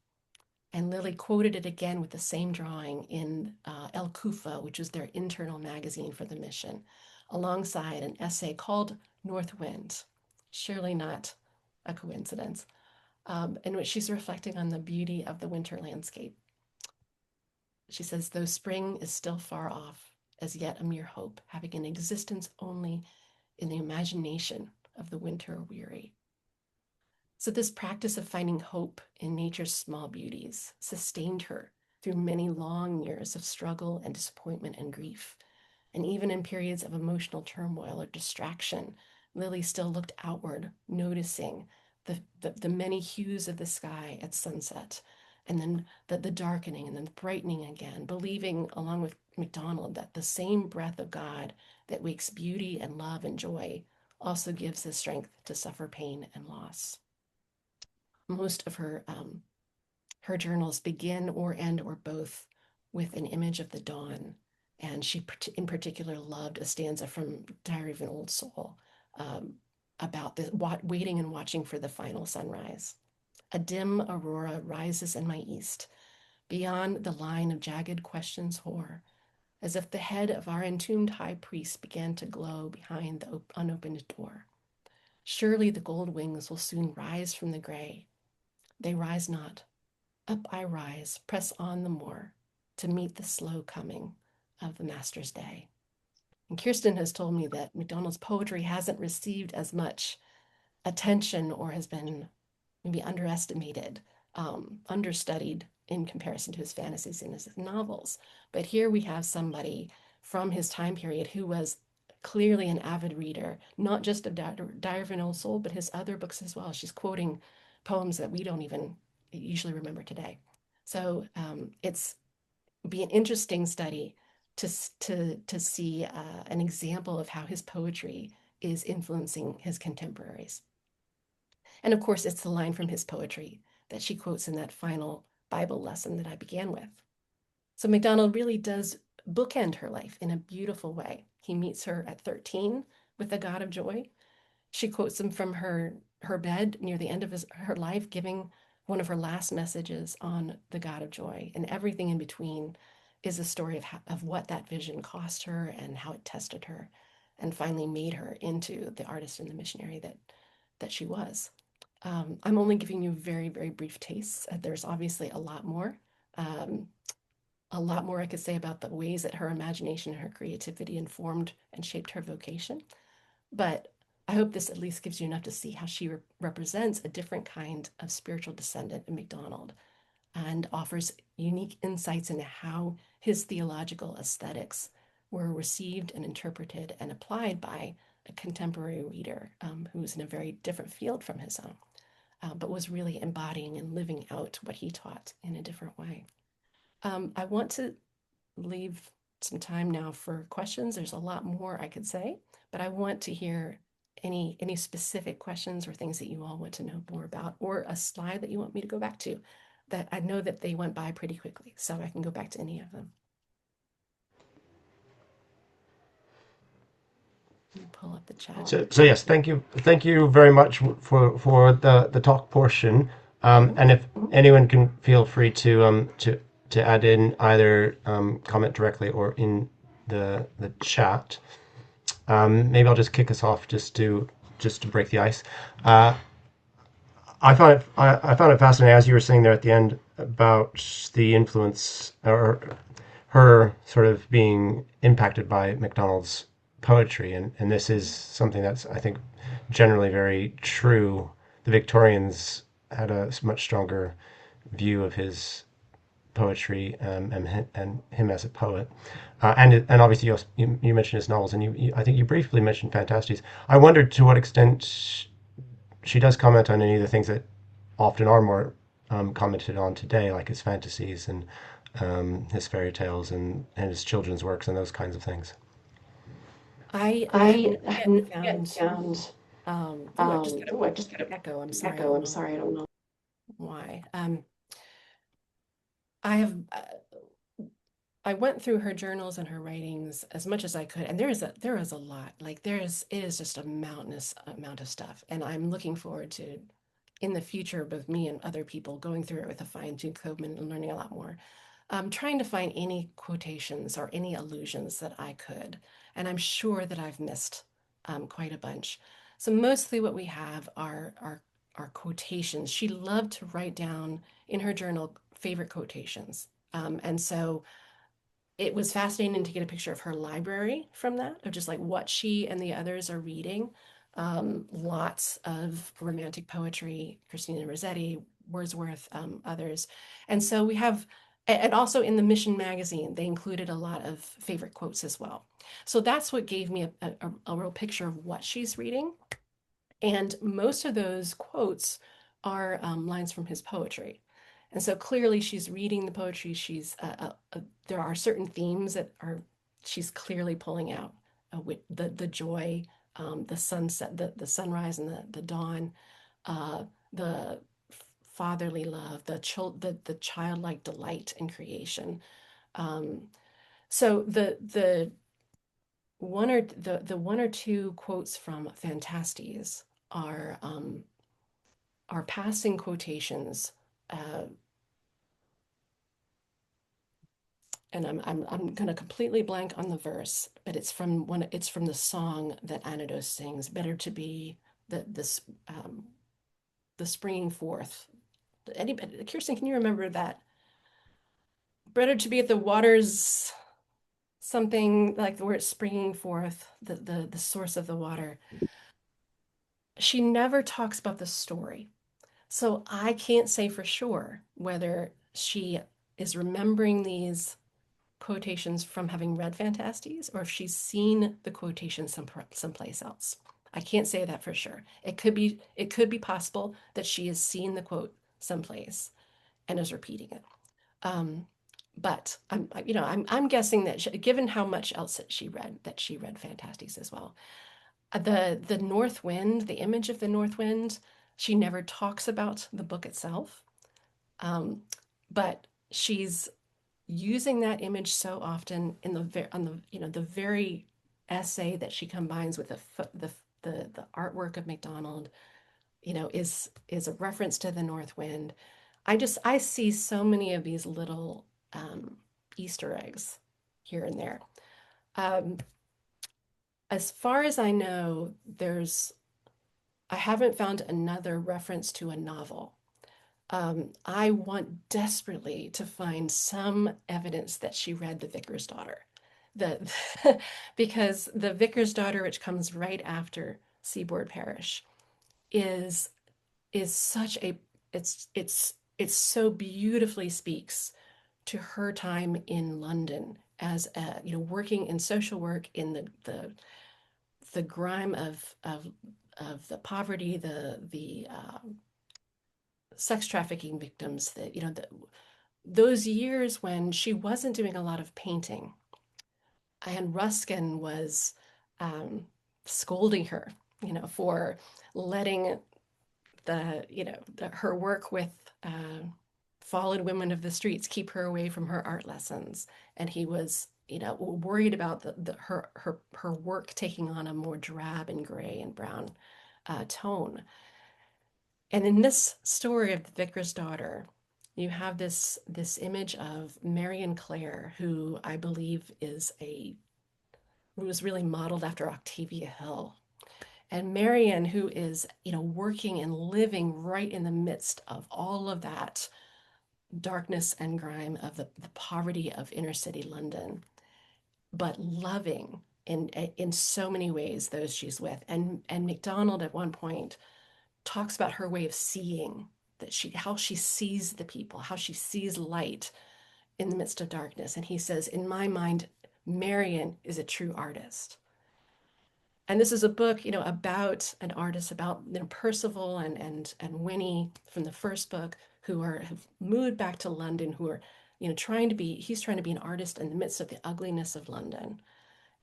And Lily quoted it again with the same drawing in El Kufa, which was their internal magazine for the mission, alongside an essay called North Wind, surely not a coincidence, in which she's reflecting on the beauty of the winter landscape. She says, though spring is still far off, as yet a mere hope, having an existence only in the imagination of the winter weary. So this practice of finding hope in nature's small beauties sustained her through many long years of struggle and disappointment and grief. And even in periods of emotional turmoil or distraction, Lily still looked outward, noticing the many hues of the sky at sunset, and then the darkening and then the brightening again, believing, along with MacDonald, that the same breath of God that wakes beauty and love and joy also gives the strength to suffer pain and loss. Most of her journals begin or end or both with an image of the dawn. And she, in particular, loved a stanza from Diary of an Old Soul about the waiting and watching for the final sunrise. A dim aurora rises in my east, beyond the line of jagged questions hoar, as if the head of our entombed high priest began to glow behind the unopened door. Surely the gold wings will soon rise from the gray. They rise not. Up I rise, press on the more, to meet the slow coming of the Master's day. And Kirsten has told me that MacDonald's poetry hasn't received as much attention or has been maybe underestimated, understudied in comparison to his fantasies and his novels. But here we have somebody from his time period who was clearly an avid reader, not just of Diary of an Old Soul, but his other books as well. She's quoting poems that we don't even usually remember today. So it's be an interesting study to see an example of how his poetry is influencing his contemporaries. And of course, it's the line from his poetry that she quotes in that final Bible lesson that I began with. So MacDonald really does bookend her life in a beautiful way. He meets her at 13 with the God of Joy. She quotes him from her bed near the end of her life, giving one of her last messages on the God of Joy. And everything in between is a story of what that vision cost her and how it tested her and finally made her into the artist and the missionary that she was. I'm only giving you very, very brief tastes. There's obviously a lot more. I could say about the ways that her imagination and her creativity informed and shaped her vocation. But I hope this at least gives you enough to see how she represents a different kind of spiritual descendant in MacDonald and offers unique insights into how his theological aesthetics were received and interpreted and applied by a contemporary reader who's in a very different field from his own, but was really embodying and living out what he taught in a different way. I want to leave some time now for questions. There's a lot more I could say, but I want to hear any specific questions or things that you all want to know more about, or a slide that you want me to go back to. That I know that they went by pretty quickly, so I can go back to any of them. Let me pull up the chat. So yes, thank you very much for the talk portion. And if anyone can feel free to add in either comment directly or in the chat. Maybe I'll just kick us off just to break the ice. I found it fascinating, as you were saying there at the end, about the influence or her sort of being impacted by MacDonald's poetry, and this is something that's, I think, generally very true. The Victorians had a much stronger view of his poetry and him as a poet, and obviously you mentioned his novels, and I think you briefly mentioned Fantasties. I wondered to what extent she does comment on any of the things that often are more commented on today, like his fantasies and his fairy tales and his children's works and those kinds of things. I have I not have yet not yet found, found. I just got I just got a an echo. I'm sorry, I echo. don't I'm know sorry, I don't know. why. I have I went through her journals and her writings as much as I could, and there is a lot. Like it is just a mountainous amount of stuff, and I'm looking forward to in the future with me and other people going through it with a fine-tooth comb and learning a lot more. Trying to find any quotations or any allusions that I could, and I'm sure that I've missed quite a bunch. So mostly what we have are quotations. She loved to write down in her journal favorite quotations, and so it was fascinating to get a picture of her library from that, of just like what she and the others are reading. Lots of romantic poetry, Christina Rossetti, Wordsworth, others. And so we have, and also in the Mission magazine, they included a lot of favorite quotes as well. So that's what gave me a real picture of what she's reading. And most of those quotes are lines from his poetry. And so clearly she's reading the poetry. There are certain themes that are she's clearly pulling out with the joy, the sunset, the sunrise and the dawn, the fatherly love, the childlike delight in creation. Um, so the one or two quotes from Fantastes are are passing quotations, uh, and I'm going to completely blank on the verse, but it's from the song that Anados sings. Better to be the this the springing forth. Anybody, Kirsten, can you remember that? Better to be at the waters, something like where it's springing forth, the source of the water. She never talks about the story. So I can't say for sure whether she is remembering these quotations from having read Fantastes or if she's seen the quotation someplace else. I can't say that for sure. It could be possible that she has seen the quote someplace and is repeating it. Um, but I'm guessing that given how much else that she read Fantastes as well. The North Wind, the image of the North Wind, she never talks about the book itself, but she's using that image so often in on the the very essay that she combines with the artwork of MacDonald, is a reference to the North Wind. I see so many of these little Easter eggs here and there. Um, as far as I know, I haven't found another reference to a novel. I want desperately to find some evidence that she read The Vicar's Daughter. The because The Vicar's Daughter, which comes right after Seaboard Parish, is is such a it's so beautifully speaks to her time in London as a, working in social work in the grime of the poverty, the sex trafficking victims, that those years when she wasn't doing a lot of painting, and Ruskin was um, scolding her, for letting her work with fallen women of the streets keep her away from her art lessons, and he was worried about her work taking on a more drab and gray and brown tone. And in this story of the vicar's daughter, you have this image of Marion Clare, who I believe was really modeled after Octavia Hill. And Marion, who is, working and living right in the midst of all of that darkness and grime of the poverty of inner city London, but loving in so many ways those she's with. And MacDonald at one point talks about her way of seeing, that how she sees the people, how she sees light in the midst of darkness. And he says, in my mind, Marion is a true artist. And this is a book, about an artist, about Percival and Winnie from the first book, who have moved back to London, who are, he's trying to be an artist in the midst of the ugliness of London.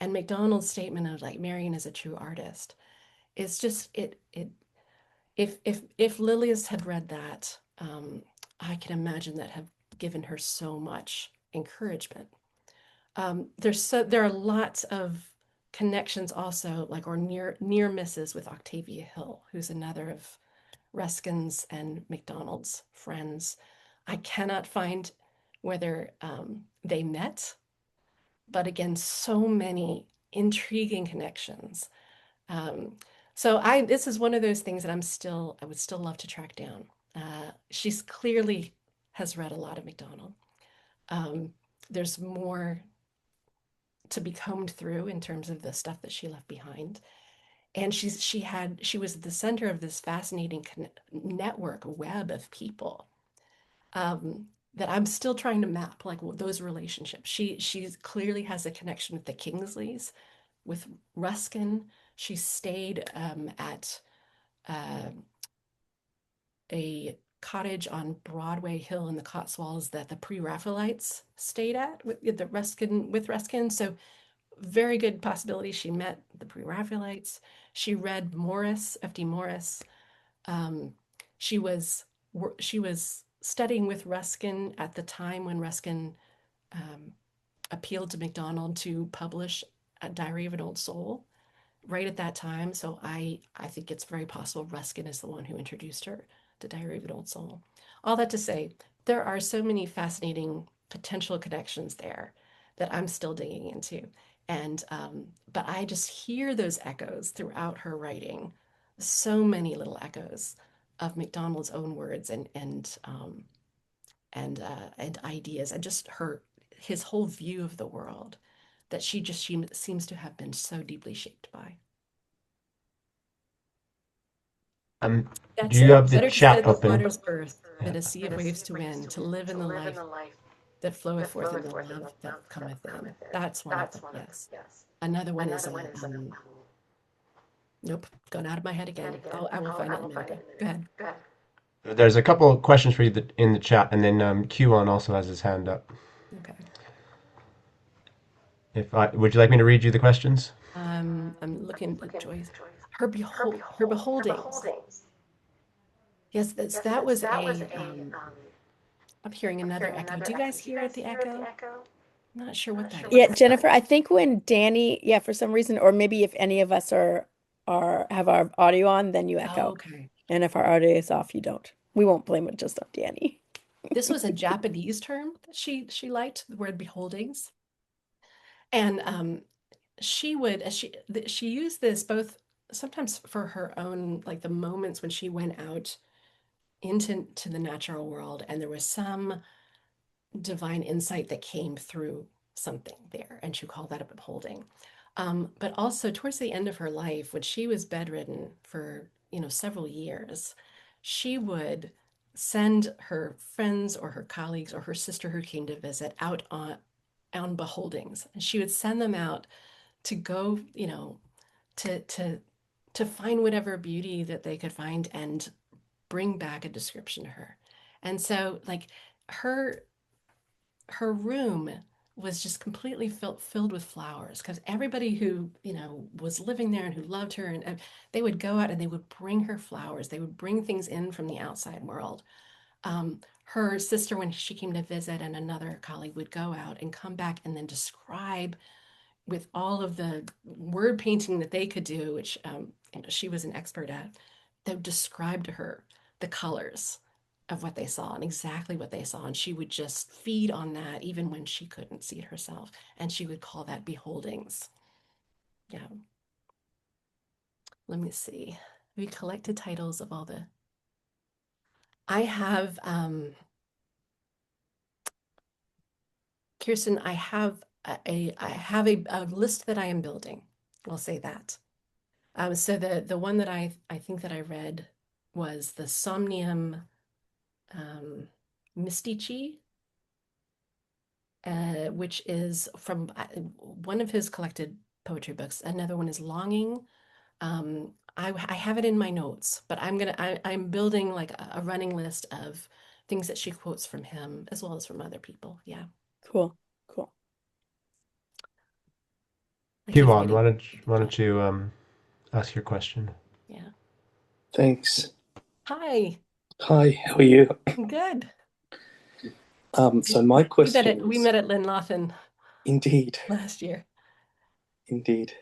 And MacDonald's statement of like Marion is a true artist, it's just it if Lilias had read that, I can imagine that have given her so much encouragement. There are lots of connections also, like or near misses with Octavia Hill, who's another of Ruskin's and MacDonald's friends. I cannot find whether they met, but again, so many intriguing connections. Um, so this is one of those things that I would still love to track down. She's clearly has read a lot of MacDonald. Um, there's more to be combed through in terms of the stuff that she left behind. And she was at the center of this fascinating network web of people that I'm still trying to map, like those relationships. She clearly has a connection with the Kingsleys, with Ruskin. She stayed at uh, a cottage on Broadway Hill in the Cotswolds that the pre-Raphaelites stayed at with Ruskin. So very good possibility she met the pre-Raphaelites. She read Morris, F.D. Morris. Um, she was she was studying with Ruskin at the time when Ruskin um, appealed to MacDonald to publish a Diary of an Old Soul right at that time. So I think it's very possible Ruskin is the one who introduced her to Diary of an Old Soul. All that to say, there are so many fascinating potential connections there that I'm still digging into. And but I just hear those echoes throughout her writing, so many little echoes of MacDonald's own words and ideas and just his whole view of the world that she seems to have been so deeply shaped by. Um, do That's you have it. the Better to chat set the open? waters birth Yeah. than a sea of waves to win, to live in the life that floweth forth in the love that cometh in. That's one of them, yes. Another one is nope, gone out of my head again. I will find it in a minute. Go ahead. There's a couple of questions for you in the chat, and then Q1 also has his hand up. Okay. If I would you like me to read you the questions? I'm looking at Joyce. Her beholdings. Yes, that was a I'm hearing another echo. Do you guys hear it, the echo? I'm not sure what that Yeah, is. Jennifer, I think when Danny, yeah, for some reason, or maybe if any of us are have our audio on, then you echo. Okay. And if our audio is off, you don't. We won't blame it just on Danny. This was a Japanese term that she liked, the word beholdings. And she used this both sometimes for her own, like the moments when she went out into the natural world and there was some divine insight that came through something there, and she called that a beholding. But also towards the end of her life, when she was bedridden for several years, she would send her friends or her colleagues or her sister who came to visit out on beholdings, and she would send them out to go, to to to find whatever beauty that they could find and bring back a description to her. And so, like her her room was just completely filled with flowers because everybody who was living there and who loved her and they would go out and they would bring her flowers. They would bring things in from the outside world. Her sister, when she came to visit, and another colleague would go out and come back and then describe with all of the word painting that they could do, which she was an expert at. They would describe to her the colors of what they saw and exactly what they saw. And she would just feed on that even when she couldn't see it herself. And she would call that beholdings. Yeah. Let me see. We collected titles of all the. I have, Kirsten, I have a list that I am building. I'll say that. So the one that I think that I read was the Somnium Mystici, which is from one of his collected poetry books. Another one is Longing. I have it in my notes, but I'm building like a running list of things that she quotes from him as well as from other people. Yeah. Cool. Cool. Like he's Huon, ready. why don't you ask your question? Yeah. Thanks. Hi. Hi, how are you? Good. So my We met at question we is, met at Lynn Laughton indeed, last year. indeed.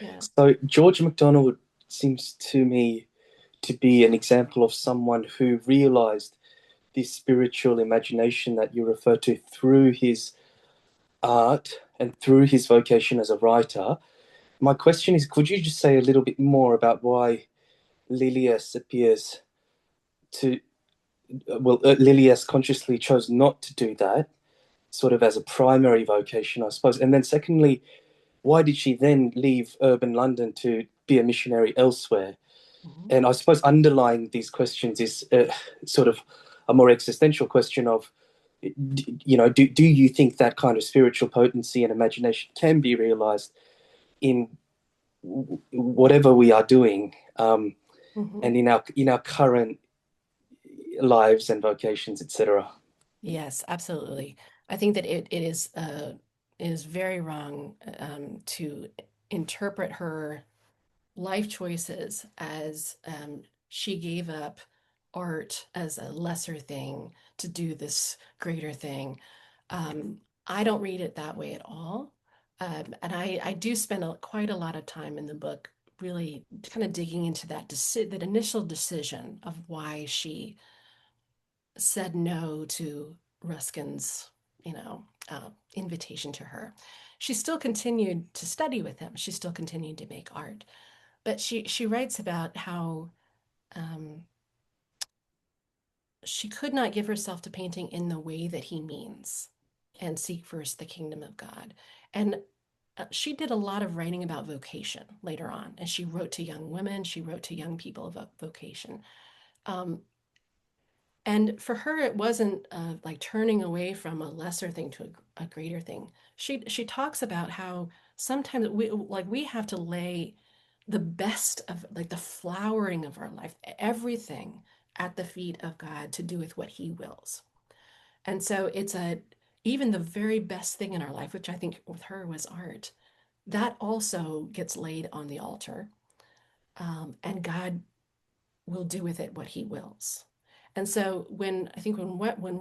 Yeah. So George MacDonald seems to me to be an example of someone who realized this spiritual imagination that you refer to through his art and through his vocation as a writer. My question is, could you just say a little bit more about why Lilias appears to, Lilias consciously chose not to do that, sort of as a primary vocation, I suppose. And then secondly, why did she then leave urban London to be a missionary elsewhere? Mhm. And I suppose underlying these questions is sort of a more existential question of, do you think that kind of spiritual potency and imagination can be realized in whatever we are doing, Mhm. and in our current lives and vocations, etc.? Yes, absolutely. I think that it is very wrong to interpret her life choices as she gave up art as a lesser thing to do this greater thing. Um, I don't read it that way at all. And I do spend quite a lot of time in the book really kind of digging into that initial decision of why she said no to Ruskin's, invitation to her. She still continued to study with him. She still continued to make art, but she writes about how um, she could not give herself to painting in the way that he means, and seek first the kingdom of God. And she did a lot of writing about vocation later on, and she wrote to young women. She wrote to young people about vocation. Um, And for her, it wasn't like turning away from a lesser thing to a greater thing. She talks about how sometimes we have to lay the best of like the flowering of our life, everything at the feet of God to do with what He wills. And so it's a even the very best thing in our life, which I think with her was art, that also gets laid on the altar, and God will do with it what He wills. And so when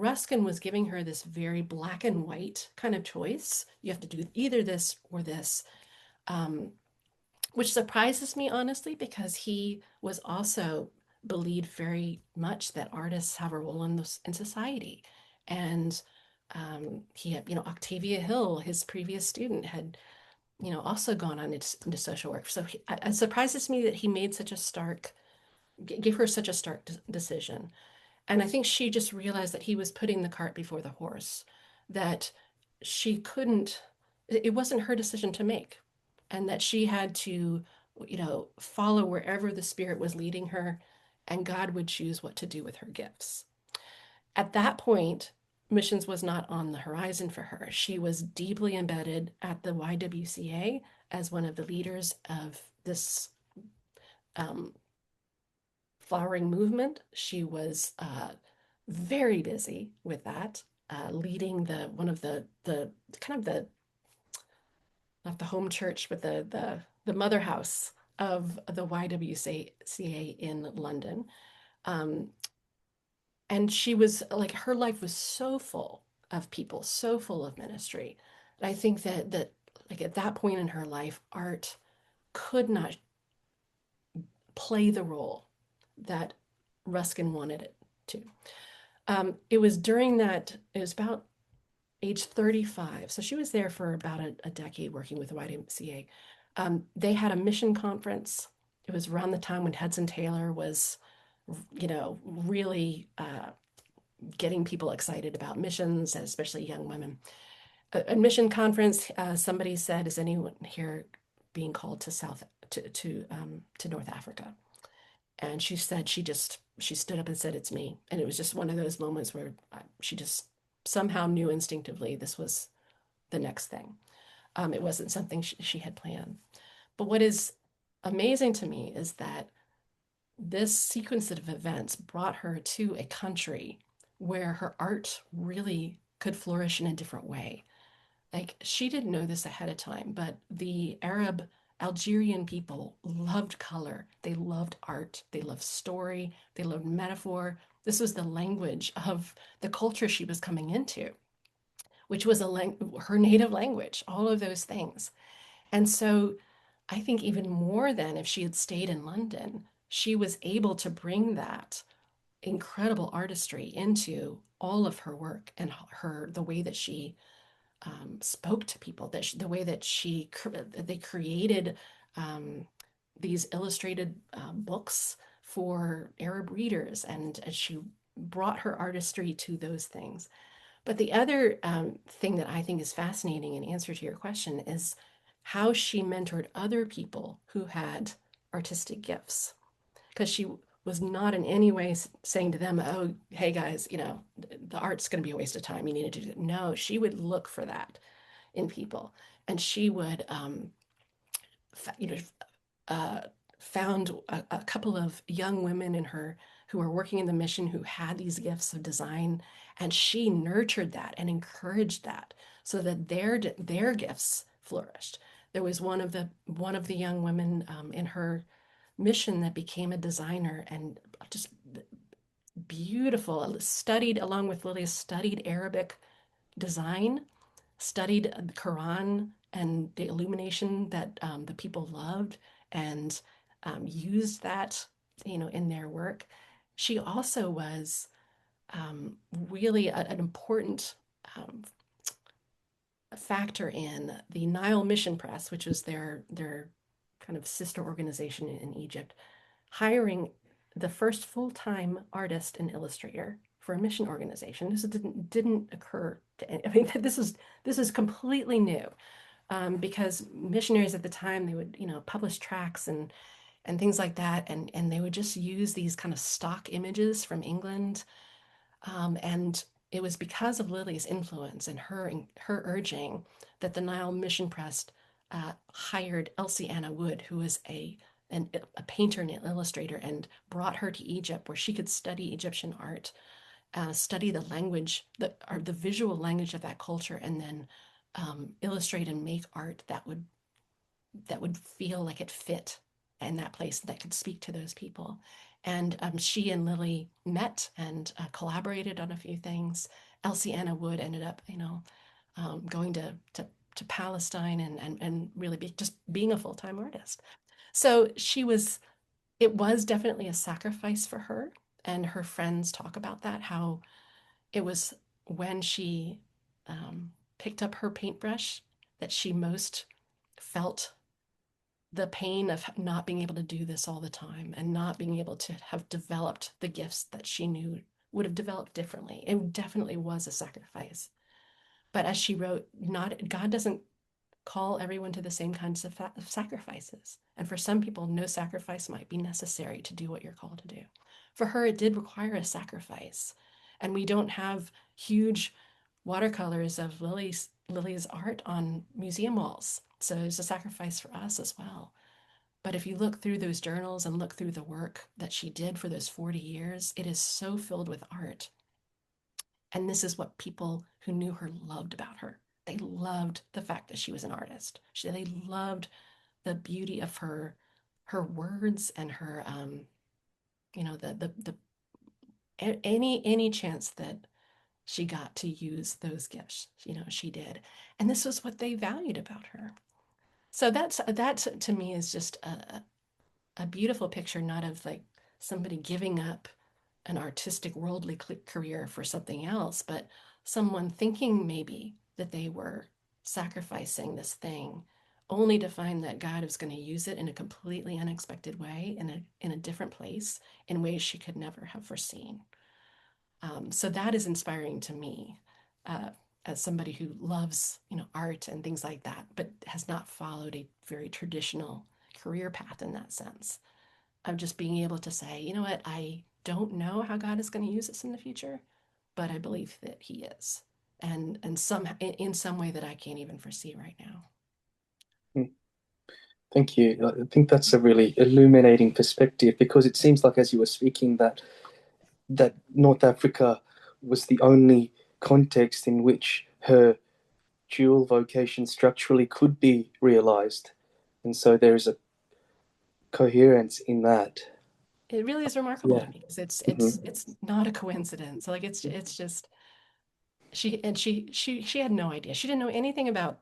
Ruskin was giving her this very black and white kind of choice, you have to do either this or this, um, which surprises me honestly, because he was also believed very much that artists have a role in society. And he had, Octavia Hill, his previous student, had, also gone on into social work. So it surprises me that he made such a stark, gave her such a stark decision. And I think she just realized that he was putting the cart before the horse, that she couldn't, it wasn't her decision to make, and that she had to, follow wherever the Spirit was leading her, and God would choose what to do with her gifts. At that point, missions was not on the horizon for her. She was deeply embedded at the YWCA as one of the leaders of this um, flowering movement. She was very busy with that, leading the one of the kind of the not the home church, but the mother house of the YWCA in London. Um, and she was like her life was so full of people, so full of ministry. And I think that like at that point in her life, art could not play the role that Ruskin wanted it to. It was during that, it was about age 35. So she was there for about a decade working with the YMCA. They had a mission conference. It was around the time when Hudson Taylor was, really getting people excited about missions, and especially young women. A mission conference, somebody said, is anyone here being called to to North Africa? And she said she stood up and said, it's me. And it was just one of those moments where she just somehow knew instinctively this was the next thing. It wasn't something she had planned. But what is amazing to me is that this sequence of events brought her to a country where her art really could flourish in a different way. Like, she didn't know this ahead of time, but the Arab Algerian people loved color. They loved art. They loved story. They loved metaphor. This was the language of the culture she was coming into, which was her native language, all of those things. And so I think even more than if she had stayed in London, she was able to bring that incredible artistry into all of her work and the way that she spoke to people, the way that they created um, these illustrated books for Arab readers, and she brought her artistry to those things. But the other thing that I think is fascinating in answer to your question is how she mentored other people who had artistic gifts, because she was not in any way saying to them, oh, hey guys, the art's going to be a waste of time. You need to do it. No, she would look for that in people. And she would, you know, uh, found a couple of young women in her who were working in the mission who had these gifts of design, and she nurtured that and encouraged that so that their gifts flourished. There was one of the young women in her mission that became a designer and just beautiful, studied along with Lilias, studied Arabic design, studied the Quran and the illumination that the people loved, and used that, in their work. She also was really an important um, factor in the Nile Mission Press, which was their kind of sister organization in Egypt, hiring the first full-time artist and illustrator for a mission organization. This didn't occur to any, I mean, this is completely new, because missionaries at the time, they would, publish tracts and things like that, and they would just use these kind of stock images from England, and it was because of Lily's influence and her urging that the Nile Mission Press hired Elsie Anna Wood, who was a painter and an illustrator, and brought her to Egypt where she could study Egyptian art, study the language, the visual language of that culture, and then illustrate and make art that would feel like it fit in that place, that could speak to those people. And she and Lily met and collaborated on a few things. Elsie Anna Wood ended up, going to Palestine and really just being a full-time artist. So it was definitely a sacrifice for her. And her friends talk about that, how it was when she picked up her paintbrush that she most felt the pain of not being able to do this all the time and not being able to have developed the gifts that she knew would have developed differently. It definitely was a sacrifice. But as she wrote, not God doesn't call everyone to the same kinds of sacrifices. And for some people, no sacrifice might be necessary to do what you're called to do. For her, it did require a sacrifice. And we don't have huge watercolors of Lily's art on museum walls. So it's a sacrifice for us as well. But if you look through those journals and look through the work that she did for those 40 years, it is so filled with art. And this is what people who knew her loved about her. They loved the fact that she was an artist. They loved the beauty of her words and her the any chance that she got to use those gifts, she did. And this was what they valued about her. So that to me is just a beautiful picture, not of like somebody giving up an artistic worldly career for something else, but someone thinking maybe that they were sacrificing this thing only to find that God was going to use it in a completely unexpected way, in a different place, in ways she could never have foreseen. So that is inspiring to me, as somebody who loves, art and things like that, but has not followed a very traditional career path in that sense. Of just being able to say, you know what, I don't know how God is going to use this in the future, but I believe that He is, and in some way that I can't even foresee right now. Thank you. I think that's a really illuminating perspective, because it seems like, as you were speaking, that North Africa was the only context in which her dual vocation structurally could be realized. And so there is a coherence in that. It really is remarkable Yeah. to me because Mm-hmm. it's not a coincidence. Like it's just she had no idea. She didn't know anything about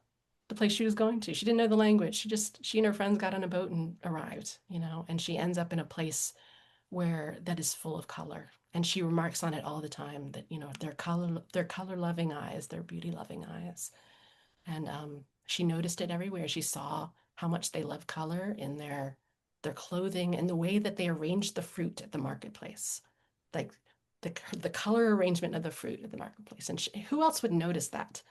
the place she was going to. She didn't know the language. She and her friends got on a boat and arrived, and she ends up in a place where that is full of color. And she remarks on it all the time that, their color loving eyes, their beauty loving eyes. And she noticed it everywhere. She saw how much they love color in their clothing and the way that they arranged the fruit at the marketplace, like the color arrangement of the fruit at the marketplace. And who else would notice that,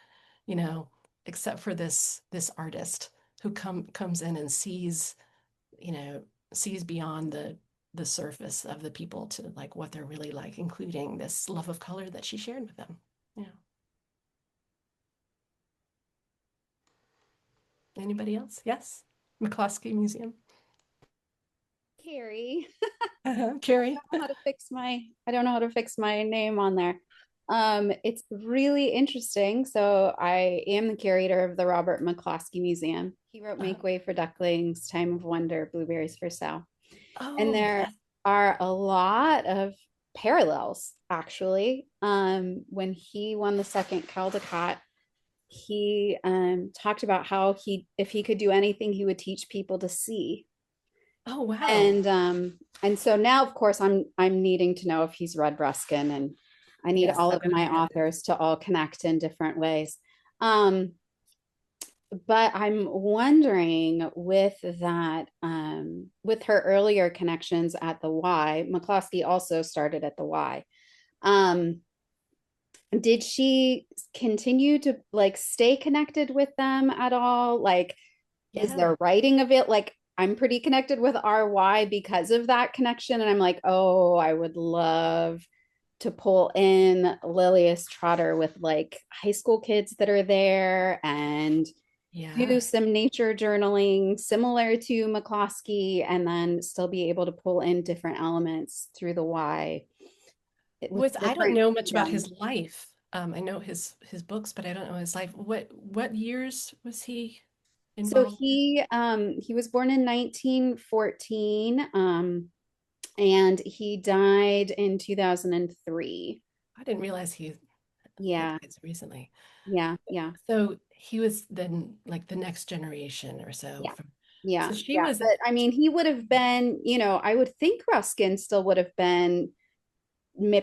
you know, except for this artist who comes in and you know, sees beyond the surface of the people to like what they're really like, including this love of color that she shared with them. Yeah. Anybody else? Yes. McCloskey Museum. Carrie. Carrie. I don't know how to fix my name on there. It's really interesting. So I am the curator of the Robert McCloskey Museum. He wrote Make Way for Ducklings, Time of Wonder, Blueberries for Sale. And Oh, there yes. are a lot of parallels, actually. When he won the second Caldecott, he talked about how if he could do anything, he would teach people to see. Oh, wow. And so now, of course, I'm needing to know if he's read Ruskin, and I need Yes, all I've of my heard of it. authors to all connect in different ways. But I'm wondering with that, with her earlier connections at the Y, McCloskey also started at the Y. Um, did she continue to like stay connected with them at all? Like, is Yeah. there writing of it? Like, I'm pretty connected with RY because of that connection. And I'm like, oh, I would love to pull in Lilias Trotter with like high school kids that are there and Yeah. do some nature journaling similar to McCloskey and then still be able to pull in different elements through the Y with I don't different know much about freedom. his life. I know his books, but I don't know his life. What years was he So involved in? he was born in 1914, and he died in 2003. I didn't realize he had Yeah, died so recently. yeah, yeah, So he was then like the next generation or so yeah, from. yeah, So she yeah. was. But I mean, he would have been, I would think Ruskin still would have been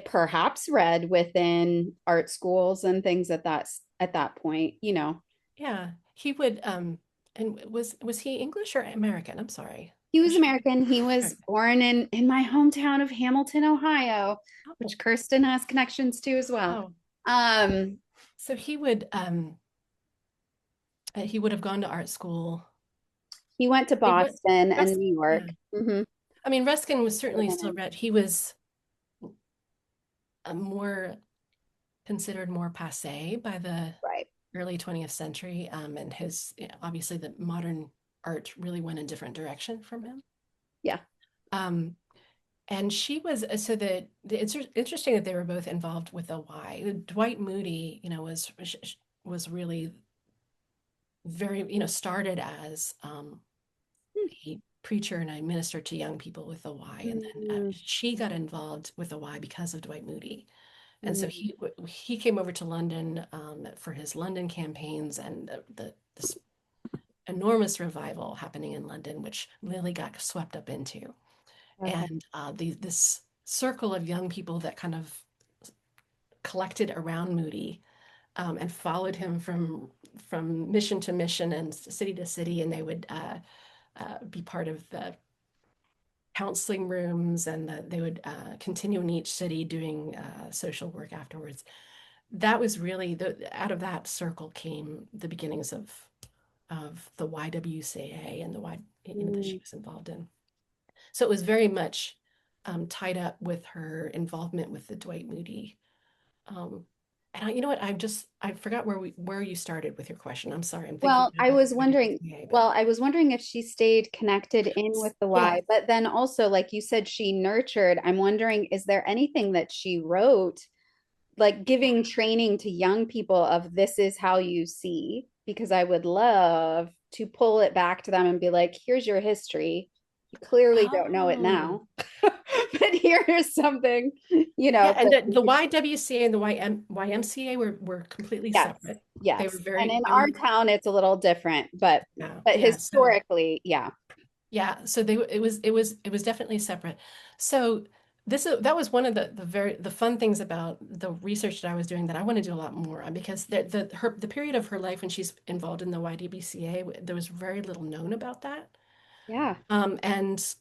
perhaps read within art schools and things at that point. Yeah, he would. And was he English or American? I'm sorry. He Or was she- American. He was American. born in my hometown of Hamilton, Ohio, Oh, which Kirsten has connections to as well. wow. Um, So he would have gone to art school. he went to I mean, what Boston and Rus New yeah. York. Hmm. I mean, Ruskin was certainly still read. He was more considered more passé by the Right. early 20th century. And obviously the modern art really went in different direction from him. Yeah. Um, and she was it's interesting that they were both involved with the Y. Dwight Moody, was really very, started as a preacher and a minister to young people with the Y, and then Mm, she got involved with the Y because of Dwight Moody. And so mm, he came over to London for his London campaigns and this enormous revival happening in London, which Lily got swept up into. okay. And this circle of young people that kind of collected around Moody and followed him from mission to mission and city to city, and they would be part of the counseling rooms, and they would continue in each city doing social work afterwards. That was really out of that circle came the beginnings of the YWCA and the that she Mm. was involved in. So it was very much tied up with her involvement with the Dwight Moody. Um, you know what? I forgot where you started with your question. I'm sorry. I'm thinking Well, about the YWCA, but I was wondering if she stayed connected in with the yeah. Y, but then also, like you said, she nurtured. I'm wondering, is there anything that she wrote like giving training to young people of this is how you see, because I would love to pull it back to them and be like, here's your history. You clearly don't know it Oh, now, but here's something, yeah. And but the YWCA and the YMCA were completely yes, separate. They were yes. And very, in they our were, town, it's a little different, yeah, but yeah. So historically, yeah. yeah, so it was definitely separate. So that was one of the fun things about the research that I was doing that I want to do a lot more on, because the period of her life when she's involved in the YDBCA, there was very little known about that. Yeah. And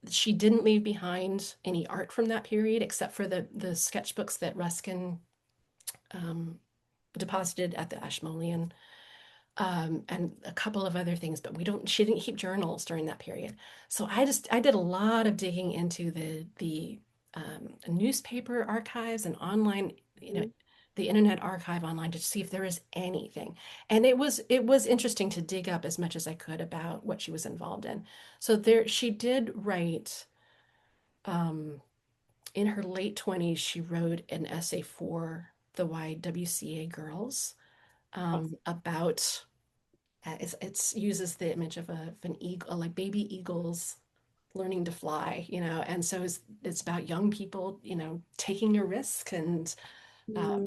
she didn't leave behind any art from that period except for the sketchbooks that Ruskin um, deposited at the Ashmolean, and a couple of other things, but she didn't keep journals during that period. So I did a lot of digging into the newspaper archives and online, Mhm. the internet archive online to see if there is anything. And it was interesting to dig up as much as I could about what she was involved in. So she did write, um, in her late 20s, she wrote an essay for the YWCA girls, about it's uses the image of an eagle, like baby eagles learning to fly, and so it's about young people, taking a risk and uh, Mm,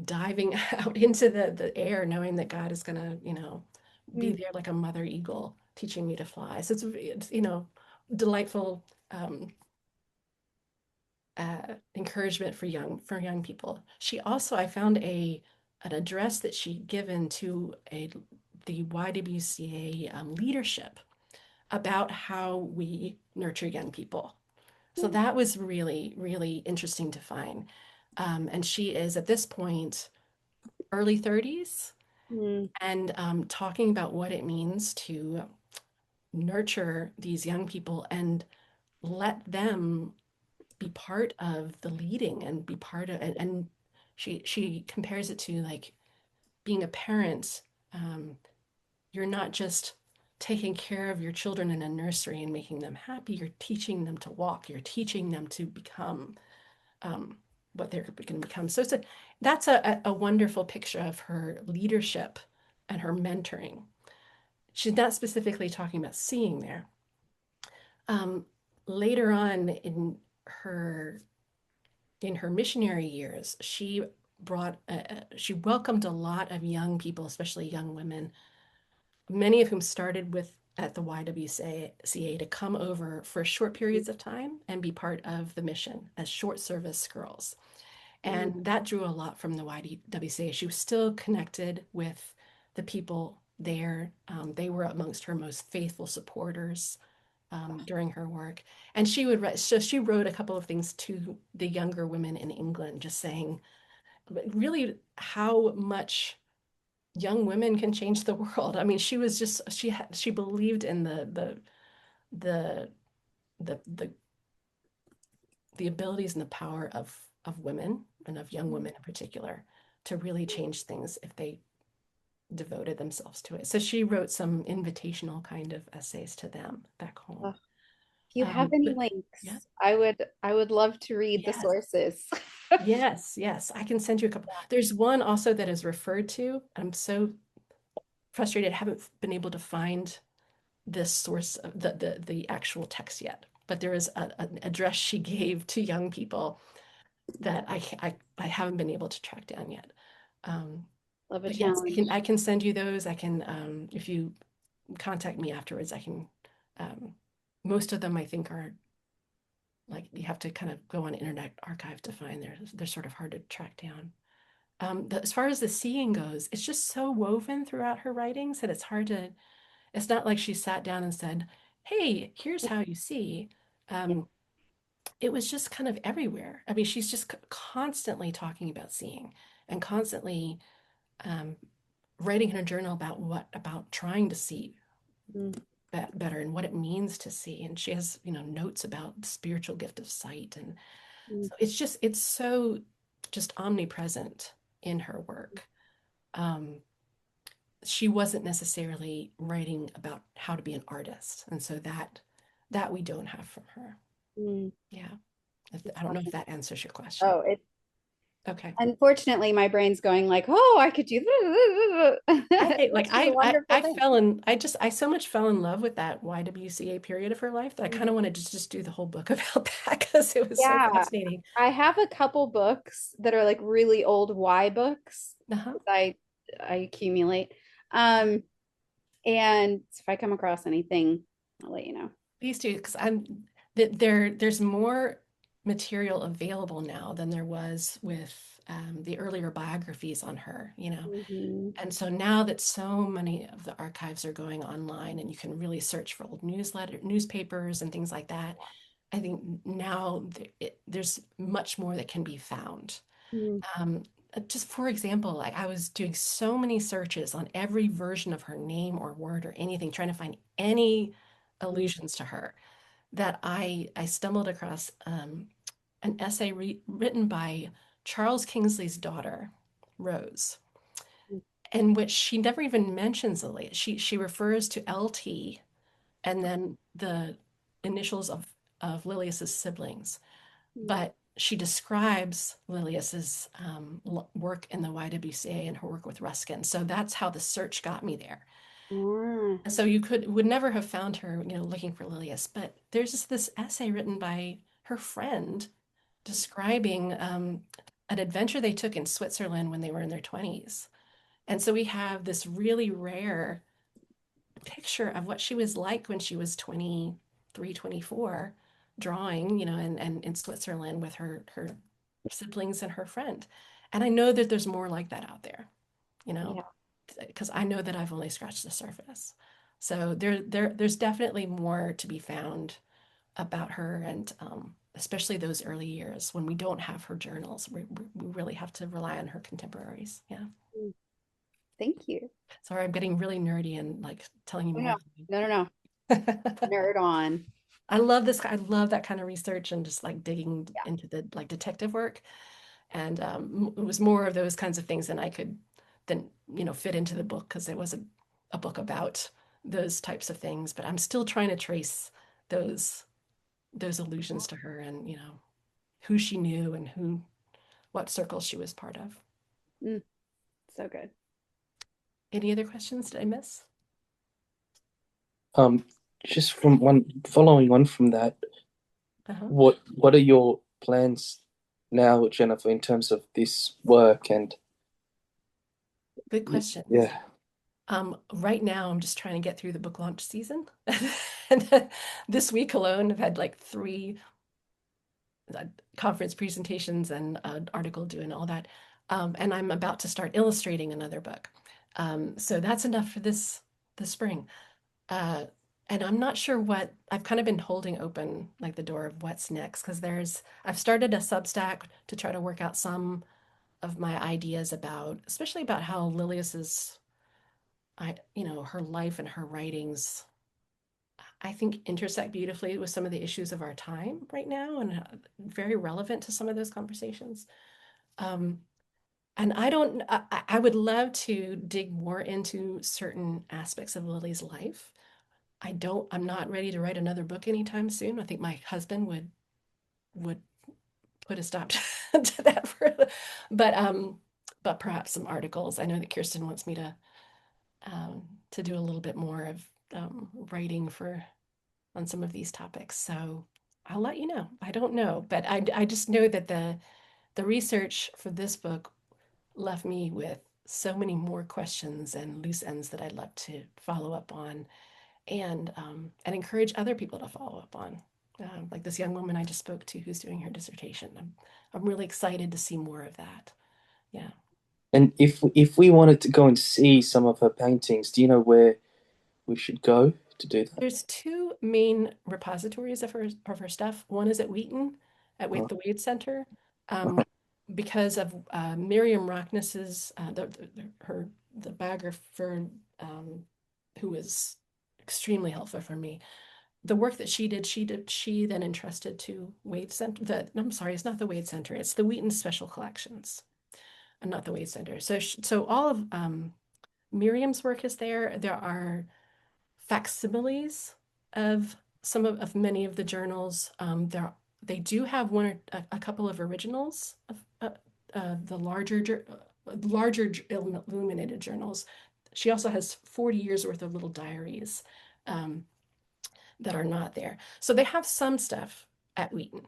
diving out into the air, knowing that God is gonna, be mm, there like a mother eagle teaching me to fly. So it's delightful, encouragement for young people. She also, I found an address that she'd given to the YWCA leadership about how we nurture young people. So mm, that was really, really interesting to find. And she is at this point early 30s, mm, and talking about what it means to nurture these young people and let them be part of the leading and be part of, and she compares it to like being a parent. You're not just taking care of your children in a nursery and making them happy. You're teaching them to walk. You're teaching them to become, um, what they're going to become. So that's a wonderful picture of her leadership and her mentoring. She's not specifically talking about seeing there. Um, Later on her in her missionary years, she welcomed a lot of young people, especially young women, many of whom started with at the YWCA, to come over for short periods of time and be part of the mission as short service girls. mm, And that drew a lot from the YWCA. She was still connected with the people there. They were amongst her most faithful supporters during her work. And she would write, so she wrote a couple of things to the younger women in England, just saying really how much young women can change the world. I mean, she believed in the the the the abilities and the power of women, and of young mm. women in particular, to really change things if they devoted themselves to it. So she wrote some invitational kind of essays to them back Oh, home. if you have any But yeah, links, I would love to read the yes, sources. yes, I can send you a couple. There's one also that is referred to. I'm so frustrated, I haven't been able to find this source of the actual text yet. But there is an address she gave to young people that I haven't been able to track down yet. Um, Love a but yes, challenge. I can send you those. I can, if you contact me afterwards, I can. Um, Most of them I think are like you have to kind of go on Internet Archive to find. They're sort of hard to track down. As far as the seeing goes, it's just so woven throughout her writings that it's hard to. It's not like she sat down and said, "Hey, here's how you see." Yeah. Um, it was just kind of everywhere. I mean, she's just constantly talking about seeing, and constantly um, writing in her journal about trying to see Mm, better and what it means to see. And she has, notes about the spiritual gift of sight. And mm, so it's so just omnipresent in her work. Um, she wasn't necessarily writing about how to be an artist. And so that we don't have from her. mm. Yeah. It's I don't know if fun. that answers your question. Oh, it Okay. Unfortunately, my brain's going like, oh, I could do this, I which like is a wonderful I thing. fell in I so much fell in love with that YWCA period of her life that I kind of Mhm. wanted to just do the whole book about that because it was so Yeah, fascinating. I have a couple books that are like really old Y books Uh-huh. that I accumulate. Um, and if I come across anything, I'll let you know. These two, because there's more material available now than there was with the earlier biographies on her, you know. Mhm. And so now that so many of the archives are going online and you can really search for old newspapers and things like that, I think now there's much more that can be found. Mhm. Um, just for example, like I was doing so many searches on every version of her name or word or anything, trying to find any allusions to her, that I stumbled across an essay written by Charles Kingsley's daughter, Rose, in which she never even mentions Lilias. She refers to LT and then the initials of Lilias's siblings, but she describes Lilias's work in the YWCA and her work with Ruskin. So that's how the search got me there. Mhm. And so you would never have found her, you know, looking for Lilias. But there's just this essay written by her friend describing an adventure they took in Switzerland when they were in their 20s. And so we have this really rare picture of what she was like when she was 23, 24, drawing, you know, and in Switzerland with her siblings and her friend. And I know that there's more like that out there, you know, Yeah. because I know that I've only scratched the surface. So there's definitely more to be found about her, and especially those early years when we don't have her journals. We really have to rely on her contemporaries. Yeah. Mm. Thank you. Sorry, I'm getting really nerdy and like telling you Oh, more no, no, no, no. than Nerd on. I love this. I love that kind of research and just like digging Yeah. into the like detective work. And it was more of those kinds of things than I could then, you know, fit into the book because it was a book about those types of things. But I'm still trying to trace those those allusions to her and, you know, who she knew and who what circles she was part of. Mm, so good. Any other questions did I miss? Um, just from one following on from that, Uh-huh. what are your plans now, Jennifer, in terms of this work and Good questions. yeah. Right now, I'm just trying to get through the book launch season. And then this week alone, I've had like three uh, conference presentations and an article due and all that. And I'm about to start illustrating another book. So that's enough for this spring. Uh, and I'm not sure what I've kind of been holding open like the door of what's next because I've started a Substack to try to work out some of my ideas about, especially about how Lilius's, you know, her life and her writings, I think intersect beautifully with some of the issues of our time right now and very relevant to some of those conversations. Um, and I would love to dig more into certain aspects of Lily's life. I'm not ready to write another book anytime soon. I think my husband would put a stop to that but perhaps some articles. I know that Kirsten wants me to do a little bit more of writing for on some of these topics. So I'll let you know. I don't know, but I just know that the research for this book left me with so many more questions and loose ends that I'd love to follow up on and encourage other people to follow up on. Like this young woman I just spoke to who's doing her dissertation. I'm really excited to see more of that. Yeah. And if we wanted to go and see some of her paintings, do you know where we should go to do that? There's two main repositories of her stuff. One is at Wheaton, Uh, the Wade Center, uh, um, because of Miriam Rockness's the biographer who was extremely helpful for me. The work that she then entrusted to Wade Center. I'm sorry, it's not the Wade Center. It's the Wheaton Special Collections, and not the Wade Center. So all of Miriam's work is there. There are facsimiles of of many of the journals. They do have a couple of originals the larger illuminated journals. She also has 40 years worth of little diaries um, that are not there. So they have some stuff at Wheaton.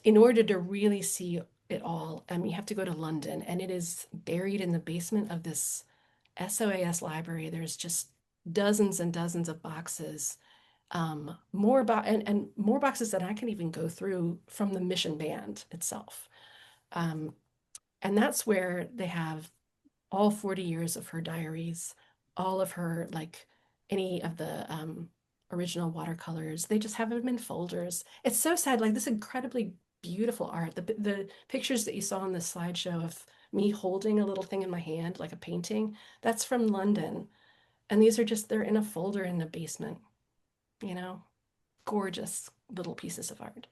In order to really see it all, you have to go to London, and it is buried in the basement of this SOAS library. There's just dozens and dozens of boxes, and more boxes than I can even go through from the mission band itself. Um, and that's where they have all 40 years of her diaries, all of her, like any of the original watercolors. They just have them in folders. It's so sad, like this incredibly beautiful art. The pictures that you saw on the slideshow of me holding a little thing in my hand, like a painting, that's from London. And these are just, they're in a folder in the basement, you know, gorgeous little pieces of art.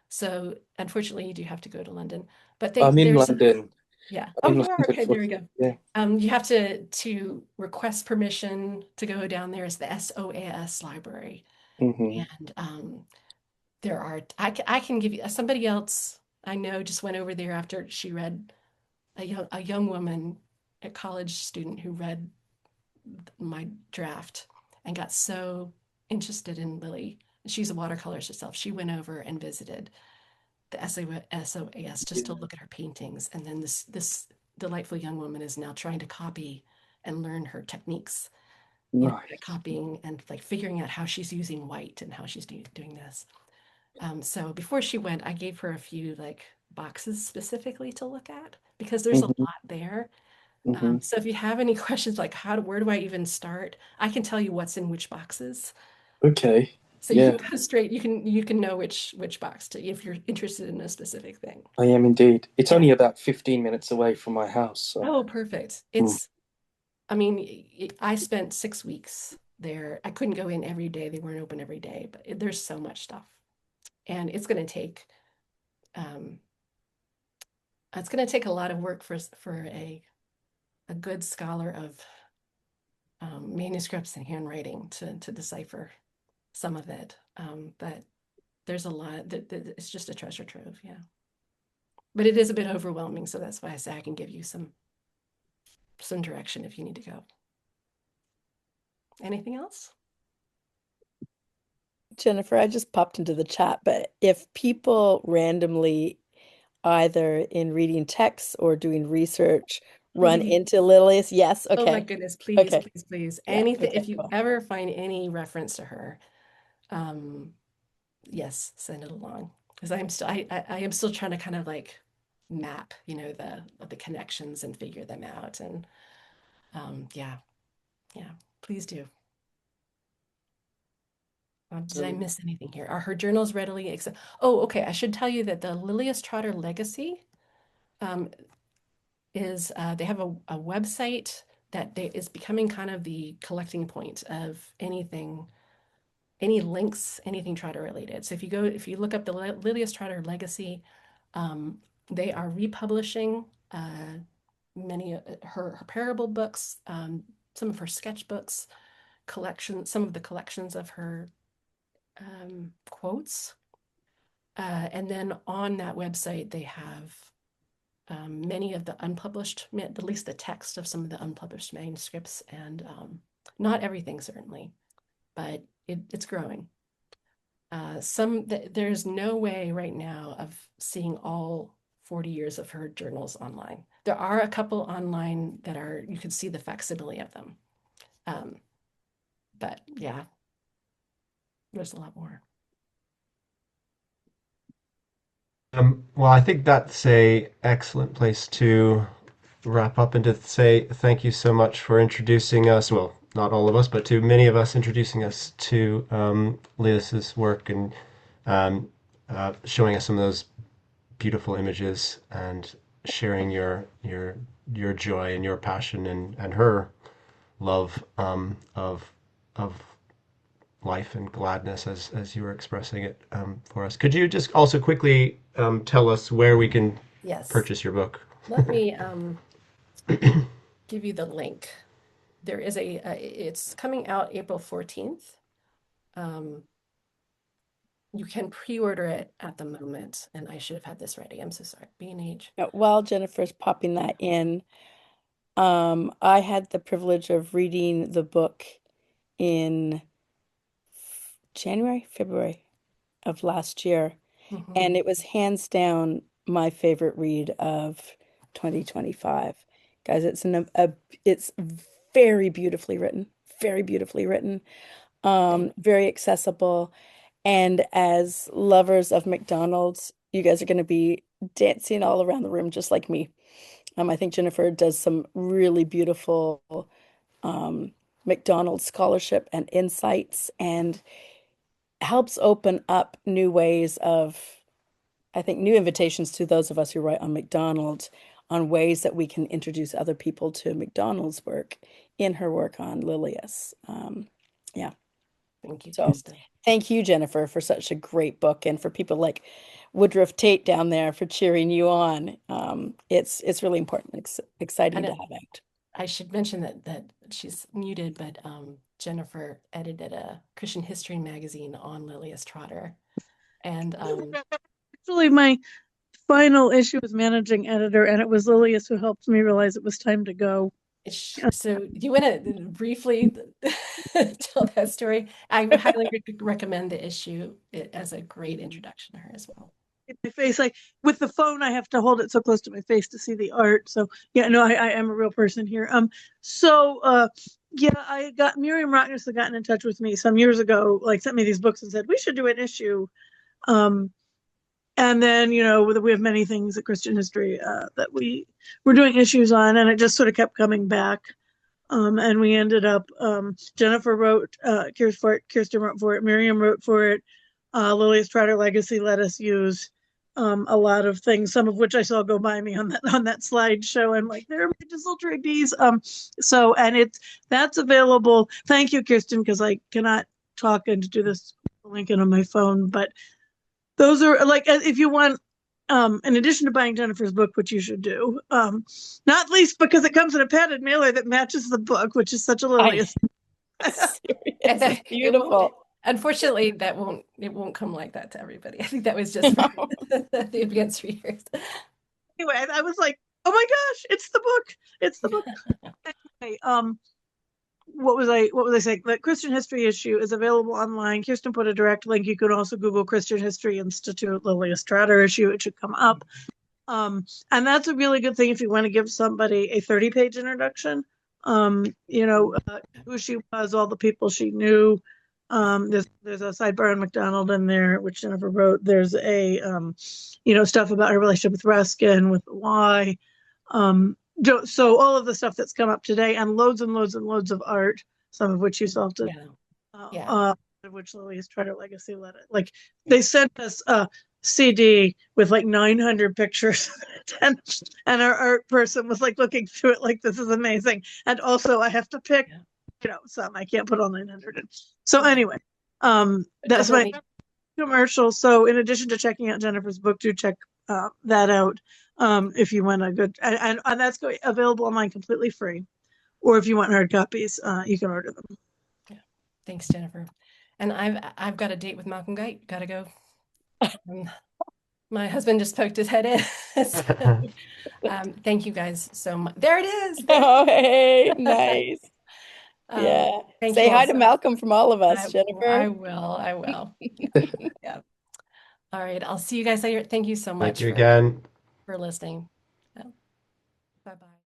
So unfortunately, you do have to go to London, but I'm in there's, London. yeah. I'm Oh, in you are? London Okay, for there we go. yeah. You have to request permission to go down there. It's the SOAS library. Hmm. And there are, I can give you, somebody else I know just went over there after she read, a young woman, a college student who read my draft and got so interested in Lily. She's a watercolorist herself. She went over and visited the SOAS just to Yeah. look at her paintings. And then this delightful young woman is now trying to copy and learn her techniques, by Nice. copying and like figuring out how she's using white and how she's doing this. So before she went, I gave her a few like boxes specifically to look at because there's a Hmm. lot there. Hmm. So if you have any questions like where do I even start? I can tell you what's in which boxes. Okay. So you Yeah, can go straight, you can know which box to if you're interested in a specific thing. I am indeed. It's Yeah. only about 15 minutes away from my house, so. Oh, perfect. Mm. I mean, I spent 6 weeks there. I couldn't go in every day. They weren't open every day, but there's so much stuff. And um, it's going to take a lot of work for a good scholar of manuscripts and handwriting to decipher some of it. But there's a lot that it's just a treasure trove. Yeah. But it is a bit overwhelming. So that's why I say I can give you some direction if you need to go. Anything else? Jennifer, I just popped into the chat, but if people randomly, either in reading texts or doing research, run Please. into Lilias, yes, Oh my okay, goodness, please, okay, please, please. yeah, Anything, okay, if you cool. ever find any reference to her, um, yes, send it along. Because I am still trying to kind of like map, the connections and figure them out. And yeah, yeah, please do. Did I So, miss anything here? Are her journals readily accept? Oh, okay. I should tell you that the Lilias Trotter Legacy um, is they have a website that is becoming kind of the collecting point of anything, any links, anything Trotter related. So if you look up the Lilias Trotter Legacy, um, they are republishing many her parable books, some of her sketchbooks, some of the collections of her quotes. And then on that website, they have many of the unpublished, at least the text of some of the unpublished manuscripts, and not everything certainly, but it's growing. There's no way right now of seeing all 40 years of her journals online. There are a couple online that you can see the facsimile of them. Um, but yeah, there's a lot more. Well, I think that's a excellent place to wrap up and to say thank you so much for introducing us. Well, not all of us, but to many of us, introducing us to Lilias's work and um, showing us some of those beautiful images and sharing your joy and your passion and her love of life and gladness as you were expressing it for us. Could you just also quickly tell us where we can Yes. purchase your book? Let me give you the link. There is it's coming out April 14th. Um, you can pre-order it at the moment, and I should have had this ready. I'm so sorry. B&H. While Jennifer's popping that in, I had the privilege of reading the book in January, February of last year, Mhm. and it was hands down my favorite read of 2025. Guys, it's very beautifully written, very beautifully written, very accessible. And as lovers of McDonald's, you guys are going to be dancing all around the room just like me. I think Jennifer does some really beautiful McDonald's scholarship and insights and helps open up new ways of, I think, new invitations to those of us who write on MacDonald on ways that we can introduce other people to MacDonald's work in her work on Lilias. Yeah. Thank you, So Kristen. thank you, Jennifer, for such a great book, and for people like Woodruff Tate down there for cheering you on. It's really important. It's exciting And to have out. I should mention that she's muted, but Jennifer edited a Christian history magazine on Lilias Trotter. And Actually, my final issue was managing editor, and it was Lilias who helped me realize it was time to go. so do you want to briefly tell that story? I would highly recommend the issue as a great introduction to her as well. In my face, like with the phone, I have to hold it so close to my face to see the art. So yeah, no, I am a real person here. Yeah, I got Miriam Rockness had gotten in touch with me some years ago, like sent me these books and said we should do an issue. And then, you know, we have many things at Christian history that we're doing issues on, and it just sort of kept coming back. And we ended up, Jennifer wrote, Kirsten wrote for it, Miriam wrote for it, Lilias Trotter Legacy let us use a lot of things, some of which I saw go by me on that slideshow. I'm like, there are my desultory bees. And that's available. Thank you, Kirsten, because I cannot talk and do this link in on my phone, but those are like, if you want, in addition to buying Jennifer's book, which you should do, not least because it comes in a padded mailer that matches the book, which is such a Lilias. It's beautiful. Unfortunately, it won't come like that to everybody. I think that was just for the advanced readers. Anyway, I was like, oh my gosh, it's the book. It's the book. Anyway, what was I saying? The Christian history issue is available online. Kirsten put a direct link. You can also Google Christian History Institute Lilias Trotter issue. It should come up. And that's a really good thing if you want to give somebody a 30-page introduction. You know, who she was, all the people she knew. There's a sidebar on MacDonald in there, which Jennifer wrote. There's a, you know, stuff about her relationship with Ruskin, with why. So all of the stuff that's come up today, and loads and loads and loads of art, some of which you saw to, which Lilias Trotter Legacy let it. Like they sent us a CD with like 900 pictures, and our art person was like looking through it like, this is amazing. And also I have to pick, you know, some I can't put all 900 in. So anyway, that's my commercial. So in addition to checking out Jennifer's book, do check that out. If you want a good, and that's available online completely free, or if you want hard copies, you can order them. Yeah, thanks, Jennifer. And I've got a date with Malcolm Guite. Gotta go. My husband just poked his head in. So, thank you guys so much. There it is. Oh, hey, nice. Yeah. Say hi to Malcolm from all of us, Jennifer. I will. Yeah. All right. I'll see you guys later. Thank you so much. Thank you again for listening. Bye-bye.